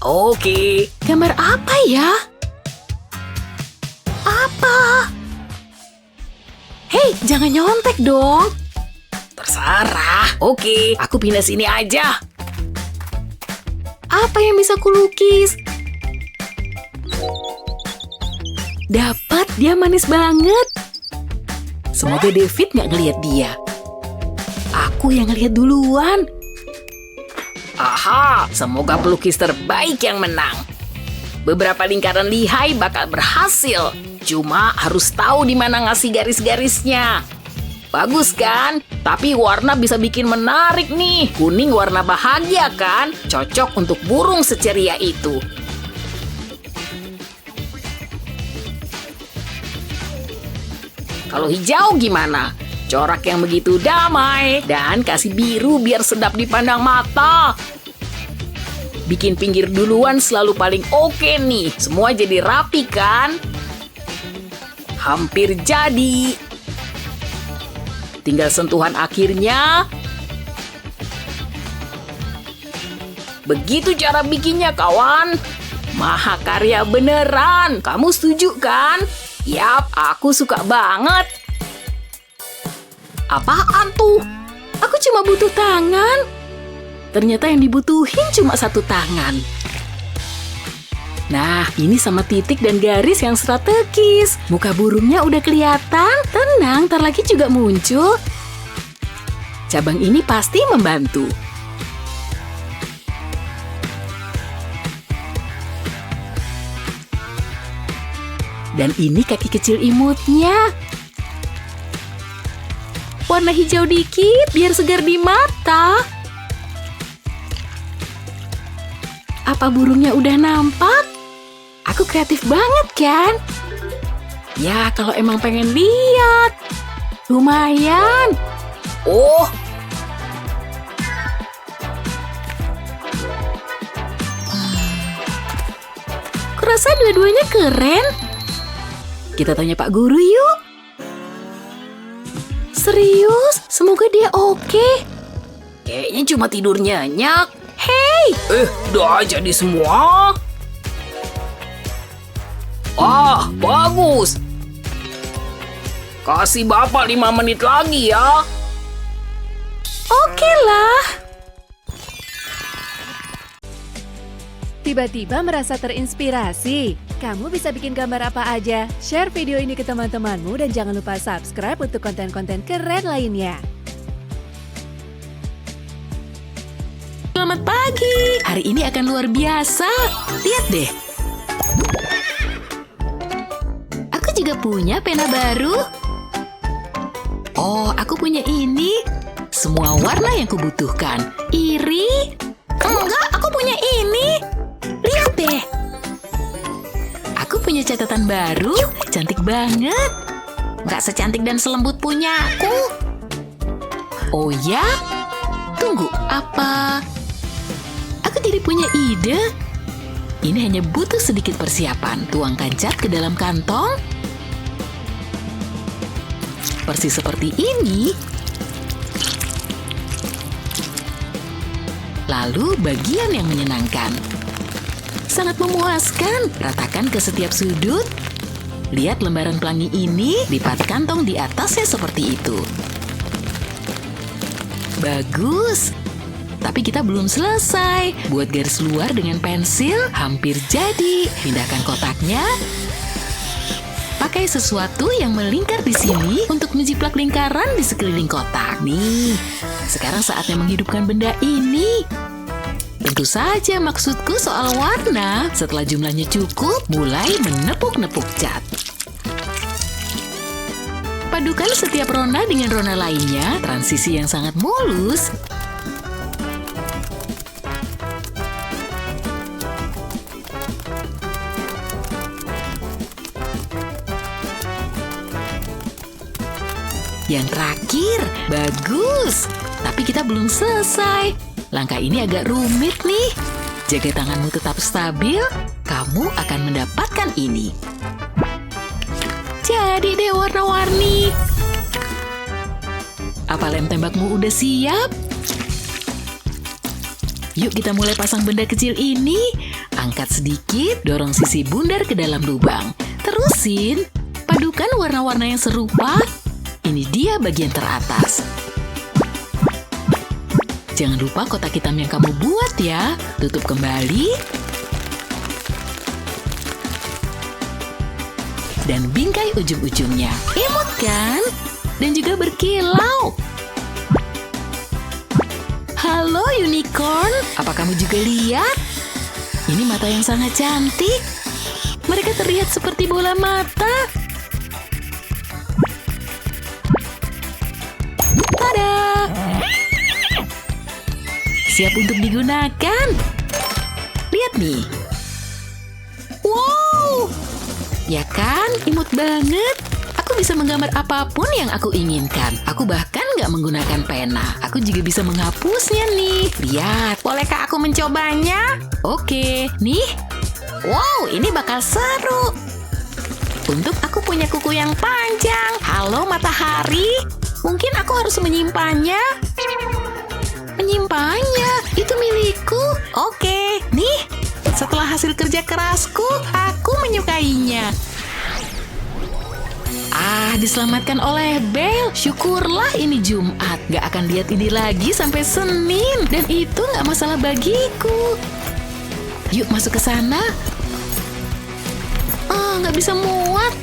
Oke. Gambar apa ya? Apa? Hei, jangan nyontek dong. Terserah. Oke, aku pindah sini aja. Apa yang bisa kulukis? Dapat, dia manis banget. Semoga David nggak ngelihat dia. Aku yang ngelihat duluan. Aha, semoga pelukis terbaik yang menang. Beberapa lingkaran lihai bakal berhasil. Cuma harus tahu di mana ngasih garis-garisnya. Bagus kan? Tapi warna bisa bikin menarik nih. Kuning warna bahagia kan? Cocok untuk burung seceria itu. Kalau hijau gimana? Corak yang begitu damai. Dan kasih biru biar sedap dipandang mata. Bikin pinggir duluan selalu paling oke nih. Semua jadi rapi kan? Hampir jadi. Tinggal sentuhan akhirnya. Begitu cara bikinnya, kawan. Mahakarya beneran. Kamu setuju kan? Yap, aku suka banget. Apaan tuh? Aku cuma butuh tangan. Ternyata yang dibutuhin cuma satu tangan. Nah, ini sama titik dan garis yang strategis. Muka burungnya udah kelihatan. Tenang, ntar lagi juga muncul. Cabang ini pasti membantu. Dan ini kaki kecil imutnya. Warna hijau dikit biar segar di mata. Apa burungnya udah nampak? Aku kreatif banget kan? Ya, kalau emang pengen lihat. Lumayan. Oh, Kurasa dua-duanya keren. Kita tanya Pak Guru yuk. Serius? Semoga dia oke. kayaknya cuma tidur nyenyak. Hei, Udah jadi semua. Ah, bagus. Kasih Bapak 5 menit lagi ya. oke lah. Tiba-tiba merasa terinspirasi? Kamu bisa bikin gambar apa aja. Share video ini ke teman-temanmu dan jangan lupa subscribe untuk konten-konten keren lainnya. Selamat pagi. Hari ini akan luar biasa. Lihat deh. Aku juga punya pena baru. Oh, aku punya ini. Semua warna yang kubutuhkan. Iri? Enggak, aku punya ini. Lihat deh. Aku punya catatan baru. Cantik banget. Nggak secantik dan selembut punyaku. Oh ya? Tunggu, apa? Aku jadi punya ide. Ini hanya butuh sedikit persiapan. Tuangkan cat ke dalam kantong. Persis seperti ini. Lalu bagian yang menyenangkan. Sangat memuaskan. Ratakan ke setiap sudut. Lihat lembaran pelangi ini, lipat kantong di atasnya seperti itu. Bagus. Tapi kita belum selesai. Buat garis luar dengan pensil, hampir jadi. Pindahkan kotaknya. Pakai sesuatu yang melingkar di sini untuk menjiplak lingkaran di sekeliling kotak. Nih, sekarang saatnya menghidupkan benda ini. Tentu saja maksudku soal warna. Setelah jumlahnya cukup, mulai menepuk-nepuk cat. Padukan setiap rona dengan rona lainnya, transisi yang sangat mulus. Yang terakhir, bagus. Tapi kita belum selesai. Langkah ini agak rumit nih. Jaga tanganmu tetap stabil, kamu akan mendapatkan ini. Jadi deh warna-warni. Apa lem tembakmu udah siap? Yuk kita mulai pasang benda kecil ini. Angkat sedikit, dorong sisi bundar ke dalam lubang. Terusin, padukan warna-warna yang serupa. Ini dia bagian teratas. Jangan lupa kotak hitam yang kamu buat ya. Tutup kembali. Dan bingkai ujung-ujungnya. Imut kan? Dan juga berkilau. Halo unicorn, apa kamu juga lihat? Ini mata yang sangat cantik. Mereka terlihat seperti bola mata. Tada! Siap untuk digunakan. Lihat nih. Wow! Ya kan, imut banget. Aku bisa menggambar apapun yang aku inginkan. Aku bahkan nggak menggunakan pena. Aku juga bisa menghapusnya nih. Lihat, bolehkah aku mencobanya? Oke, nih. Wow, ini bakal seru. Untuk aku punya kuku yang panjang. Halo matahari. Mungkin aku harus menyimpannya. Menyimpannya? Itu milikku. Oke, nih. Setelah hasil kerja kerasku, aku menyukainya. Diselamatkan oleh Belle. Syukurlah ini Jumat. Gak akan lihat ini lagi sampai Senin. Dan itu gak masalah bagiku. Yuk masuk ke sana. Gak bisa muat.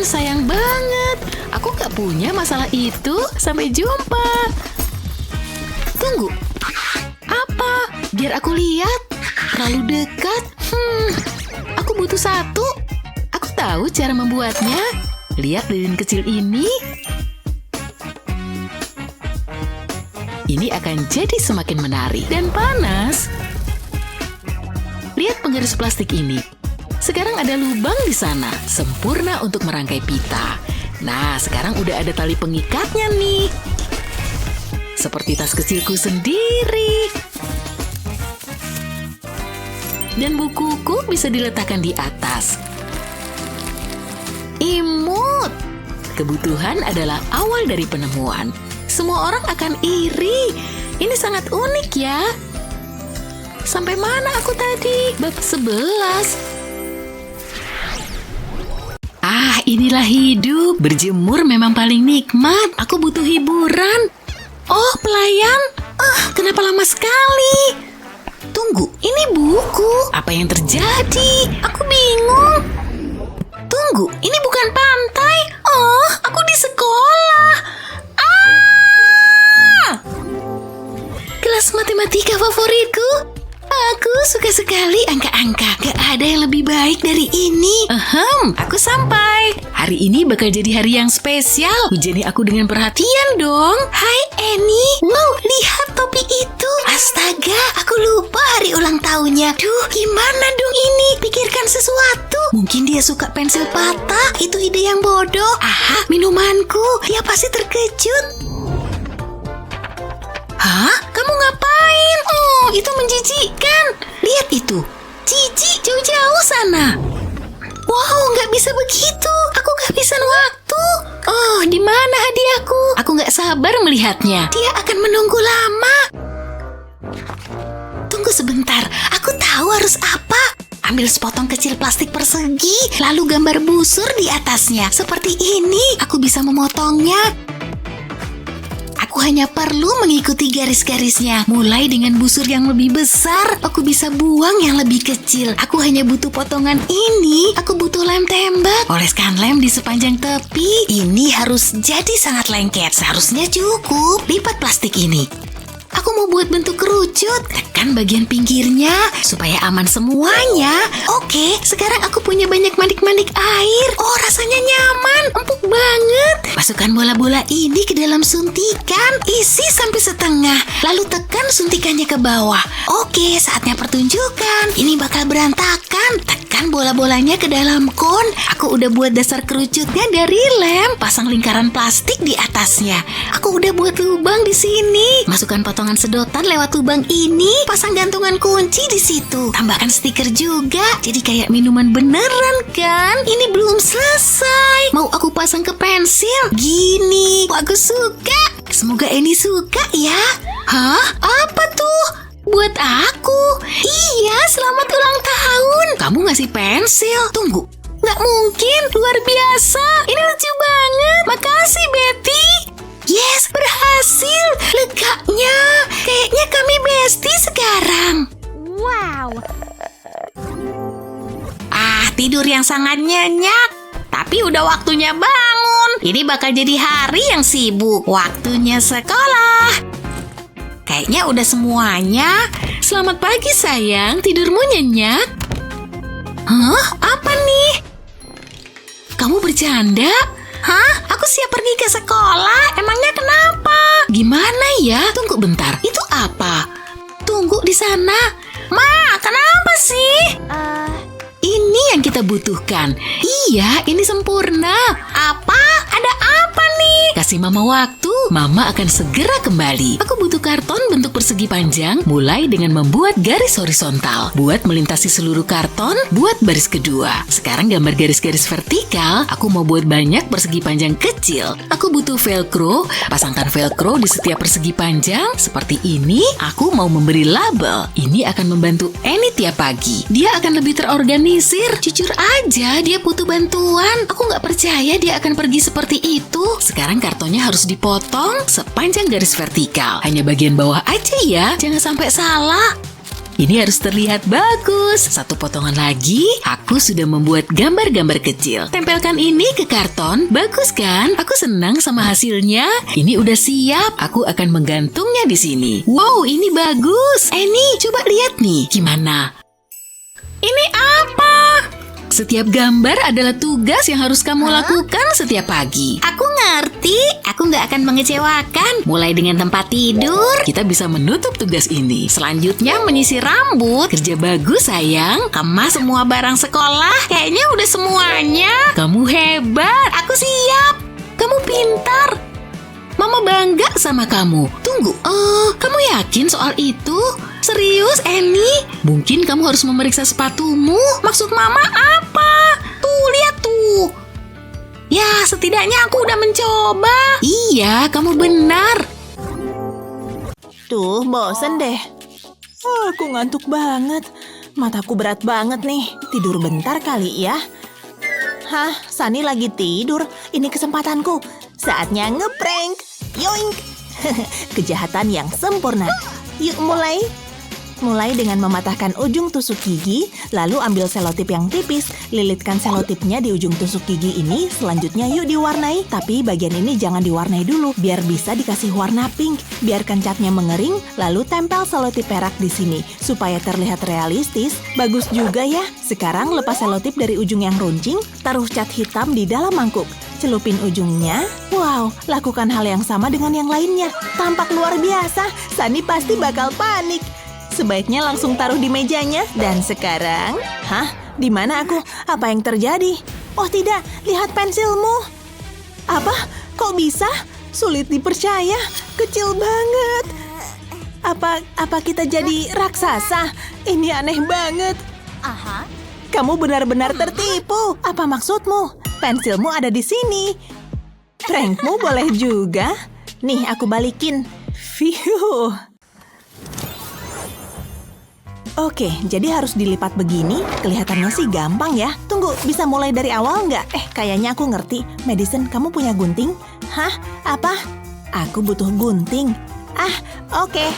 Sayang banget. Aku gak punya masalah itu. Sampai jumpa. Tunggu. Apa? Biar aku lihat. Terlalu dekat. Aku butuh satu. Aku tahu cara membuatnya. Lihat lilin kecil ini. Ini akan jadi semakin menarik dan panas. Lihat penggaris plastik ini. Sekarang ada lubang di sana, sempurna untuk merangkai pita. Nah, sekarang udah ada tali pengikatnya nih. Seperti tas kecilku sendiri. Dan bukuku bisa diletakkan di atas. Imut! Kebutuhan adalah awal dari penemuan. Semua orang akan iri. Ini sangat unik ya. Sampai mana aku tadi? Bab 11. Inilah hidup. Berjemur memang paling nikmat. Aku butuh hiburan. Oh, pelayan. Kenapa lama sekali? Tunggu, ini buku. Apa yang terjadi? Aku bingung. Tunggu, ini bukan pantai. Oh, aku di sekolah. Kelas matematika favoritku. Aku suka sekali angka-angka. Gak ada yang lebih baik dari ini. Aku sampai. Hari ini bakal jadi hari yang spesial. Hujani aku dengan perhatian dong. Hai Annie. Wow, lihat topi itu. Astaga, aku lupa hari ulang tahunnya. Duh, gimana dong ini? Pikirkan sesuatu. Mungkin dia suka pensil patah. Itu ide yang bodoh. Minumanku. Dia pasti terkejut. Hah? Kamu ngapain? Oh, itu menjijikkan. Lihat itu. Jijik jauh-jauh sana. Wow, nggak bisa begitu. Aku kehabisan waktu. Oh, di mana hadiahku? Aku nggak sabar melihatnya. Dia akan menunggu lama. Tunggu sebentar. Aku tahu harus apa. Ambil sepotong kecil plastik persegi, lalu gambar busur di atasnya. Seperti ini. Aku bisa memotongnya. Aku hanya perlu mengikuti garis-garisnya. Mulai dengan busur yang lebih besar, aku bisa buang yang lebih kecil. Aku hanya butuh potongan ini. Aku butuh lem tembak. Oleskan lem di sepanjang tepi. Ini harus jadi sangat lengket. Seharusnya cukup. Lipat plastik ini. Aku mau buat bentuk kerucut. Tekan bagian pinggirnya supaya aman semuanya. Oke, sekarang aku punya banyak manik-manik air. Oh, rasanya nyaman, empuk banget. Masukkan bola-bola ini ke dalam suntikan. Isi sampai setengah. Lalu tekan suntikannya ke bawah. Oke, saatnya pertunjukan. Ini bakal berantakan. Tekan bola-bolanya ke dalam kon. Aku udah buat dasar kerucutnya dari lem. Pasang lingkaran plastik di atasnya. Aku udah buat lubang di sini. Masukkan potongan sedotan lewat lubang ini. Pasang gantungan kunci di situ. Tambahkan stiker juga. Jadi kayak minuman beneran kan? Ini belum selesai. Mau aku pasang ke pensil? Gini. Wah, aku suka. Semoga Annie suka ya. Hah? Apa tuh? Buat aku? Iya, selamat ulang tahun. Kamu ngasih pensil. Tunggu. Nggak mungkin, luar biasa. Ini lucu banget. Makasih, Betty. Yes, berhasil. Leganya. Kayaknya kami bestie sekarang. Wow. Tidur yang sangat nyenyak. Tapi udah waktunya bangun. Ini bakal jadi hari yang sibuk. Waktunya sekolah. Kayaknya udah semuanya. Selamat pagi sayang, tidurmu nyenyak? Hah? Apa nih? Kamu bercanda? Hah? Aku siap pergi ke sekolah. Emangnya kenapa? Gimana ya? Tunggu bentar. Itu apa? Tunggu di sana. Ma, kenapa sih? Ini yang kita butuhkan. Iya, ini sempurna. Apa? Ada apa nih? Kasih Mama waktu. Mama akan segera kembali. Aku butuh karton bentuk persegi panjang, mulai dengan membuat garis horizontal. Buat melintasi seluruh karton, buat baris kedua. Sekarang gambar garis-garis vertikal. Aku mau buat banyak persegi panjang kecil. Aku butuh velcro. Pasangkan velcro di setiap persegi panjang. Seperti ini, aku mau memberi label. Ini akan membantu Annie tiap pagi. Dia akan lebih terorganisir. Jujur aja, dia butuh bantuan. Aku nggak percaya dia akan pergi seperti itu. Sekarang kartonnya harus dipotong sepanjang garis vertikal. Hanya bagian bawah aja ya, jangan sampai salah. Ini harus terlihat bagus. Satu potongan lagi, aku sudah membuat gambar-gambar kecil. Tempelkan ini ke karton, bagus kan? Aku senang sama hasilnya. Ini udah siap, aku akan menggantungnya di sini. Wow, ini bagus. Annie, coba lihat nih, gimana? Ini apa? Setiap gambar adalah tugas yang harus kamu lakukan setiap pagi. Aku ngerti, aku nggak akan mengecewakan. Mulai dengan tempat tidur, kita bisa menutup tugas ini. Selanjutnya menyisir rambut. Kerja bagus sayang. Kemas semua barang sekolah. Kayaknya udah semuanya. Kamu hebat. Aku siap. Kamu pintar. Mama bangga sama kamu. Tunggu, kamu yakin soal itu? Serius, Annie? Mungkin kamu harus memeriksa sepatumu. Maksud Mama apa? Tuh, lihat tuh. Ya, setidaknya aku udah mencoba. Iya, kamu benar. Tuh, bosen deh. Aku ngantuk banget. Mataku berat banget nih. Tidur bentar kali ya. Hah, Sunny lagi tidur. Ini kesempatanku. Saatnya ngeprank. Yoink. Kejahatan yang sempurna. Yuk mulai. Mulai dengan mematahkan ujung tusuk gigi, lalu ambil selotip yang tipis, lilitkan selotipnya di ujung tusuk gigi ini, selanjutnya yuk diwarnai. Tapi bagian ini jangan diwarnai dulu, biar bisa dikasih warna pink. Biarkan catnya mengering, lalu tempel selotip perak di sini, supaya terlihat realistis. Bagus juga ya. Sekarang lepas selotip dari ujung yang runcing, taruh cat hitam di dalam mangkuk. Celupin ujungnya. Wow, lakukan hal yang sama dengan yang lainnya. Tampak luar biasa, Sunny pasti bakal panik. Sebaiknya langsung taruh di mejanya. Dan sekarang, di mana aku? Apa yang terjadi? Oh tidak, lihat pensilmu. Apa? Kok bisa? Sulit dipercaya. Kecil banget. Apa kita jadi raksasa? Ini aneh banget. Kamu benar-benar tertipu. Apa maksudmu? Pensilmu ada di sini. Prankmu boleh juga. Nih, aku balikin. Fiu. Oke, jadi harus dilipat begini. Kelihatannya sih gampang ya. Tunggu, bisa mulai dari awal nggak? Kayaknya aku ngerti. Madison, kamu punya gunting? Hah? Apa? Aku butuh gunting. Oke.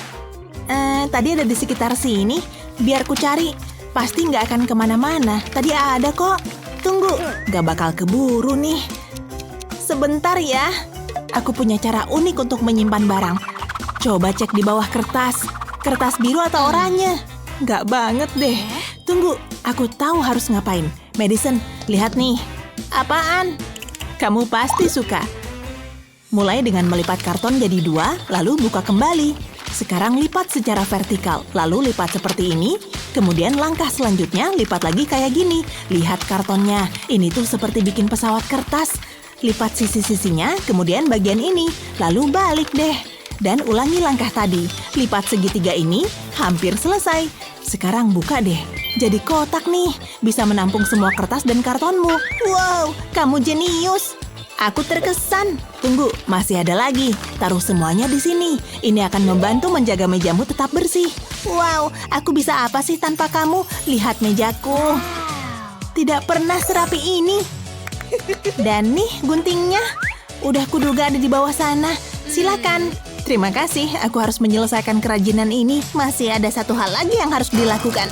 Tadi ada di sekitar sini. Biar ku cari. Pasti nggak akan kemana-mana. Tadi ada kok. Tunggu, nggak bakal keburu nih. Sebentar ya. Aku punya cara unik untuk menyimpan barang. Coba cek di bawah kertas. Kertas biru atau oranye? Nggak banget deh. Tunggu, aku tahu harus ngapain. Madison, lihat nih. Apaan? Kamu pasti suka. Mulai dengan melipat karton jadi 2, lalu buka kembali. Sekarang lipat secara vertikal, lalu lipat seperti ini. Kemudian langkah selanjutnya lipat lagi kayak gini. Lihat kartonnya, ini tuh seperti bikin pesawat kertas. Lipat sisi-sisinya, kemudian bagian ini. Lalu balik deh. Dan ulangi langkah tadi. Lipat segitiga ini, hampir selesai. Sekarang buka deh. Jadi kotak nih, bisa menampung semua kertas dan kartonmu. Wow, kamu jenius. Aku terkesan. Tunggu, masih ada lagi. Taruh semuanya di sini. Ini akan membantu menjaga mejamu tetap bersih. Wow, aku bisa apa sih tanpa kamu? Lihat mejaku. Tidak pernah serapi ini. Dan nih guntingnya. Udah kuduga ada di bawah sana. Silakan. Terima kasih, aku harus menyelesaikan kerajinan ini. Masih ada satu hal lagi yang harus dilakukan.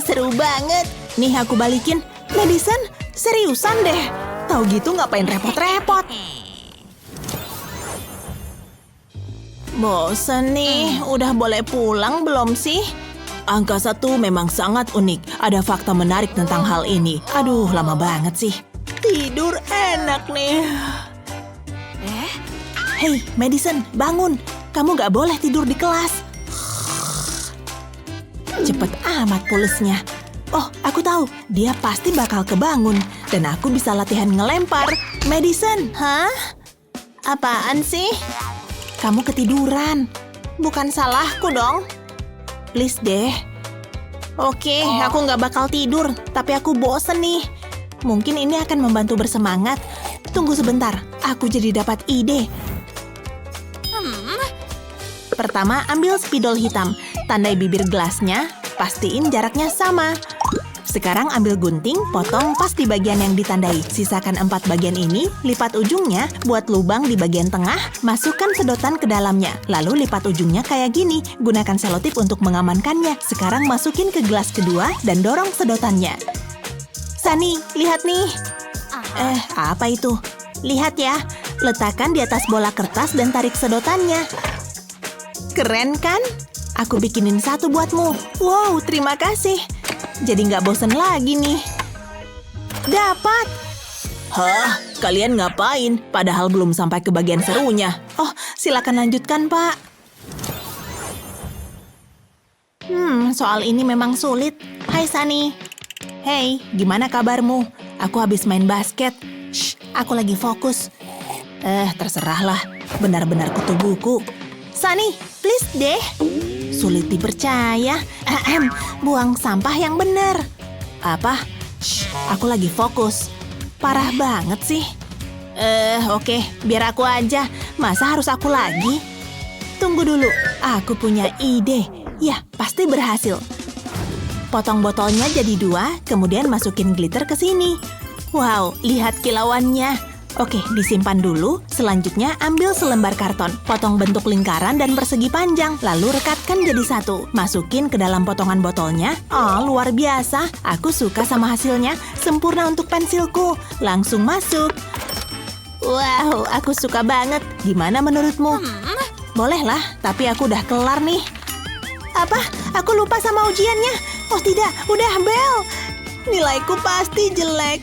Seru banget. Nih aku balikin. Madison, seriusan deh. Tahu gitu ngapain repot-repot. Bosan nih, udah boleh pulang belum sih? Angka 1 memang sangat unik. Ada fakta menarik tentang hal ini. Aduh, lama banget sih. Tidur enak nih. Hei, Madison, bangun. Kamu gak boleh tidur di kelas. Cepet amat pulsnya. Oh, aku tahu. Dia pasti bakal kebangun. Dan aku bisa latihan ngelempar. Madison, hah? Apaan sih? Kamu ketiduran. Bukan salahku dong. Please deh. Oke, aku gak bakal tidur. Tapi aku bosen nih. Mungkin ini akan membantu bersemangat. Tunggu sebentar, aku jadi dapat ide. Pertama, ambil spidol hitam. Tandai bibir gelasnya, pastiin jaraknya sama. Sekarang ambil gunting, potong pas di bagian yang ditandai. Sisakan 4 bagian ini, lipat ujungnya, buat lubang di bagian tengah, masukkan sedotan ke dalamnya. Lalu lipat ujungnya kayak gini, gunakan selotip untuk mengamankannya. Sekarang masukin ke gelas kedua dan dorong sedotannya. Sunny, lihat nih. Apa itu? Lihat ya, letakkan di atas bola kertas dan tarik sedotannya. Keren kan? Aku bikinin 1 buatmu. Wow, terima kasih. Jadi nggak bosen lagi nih. Dapat! Hah? Kalian ngapain? Padahal belum sampai ke bagian serunya. Oh, silakan lanjutkan, Pak. Soal ini memang sulit. Hai, Sunny. Hey, gimana kabarmu? Aku habis main basket. Shh, aku lagi fokus. Terserahlah. Benar-benar kutu buku. Sunny, please deh. Sulit dipercaya. Buang sampah yang benar. Apa? Shh, aku lagi fokus. Parah banget sih. Oke, biar aku aja. Masa harus aku lagi? Tunggu dulu, aku punya ide. Ya, pasti berhasil. Potong botolnya jadi 2, kemudian masukin glitter ke sini. Wow, lihat kilauannya. Oke, disimpan dulu. Selanjutnya ambil selembar karton, potong bentuk lingkaran dan persegi panjang, lalu rekatkan jadi 1. Masukin ke dalam potongan botolnya. Oh, luar biasa. Aku suka sama hasilnya. Sempurna untuk pensilku. Langsung masuk. Wow, aku suka banget. Gimana menurutmu? Bolehlah, tapi aku udah kelar nih. Apa? Aku lupa sama ujiannya. Oh tidak, udah bel. Nilaiku pasti jelek.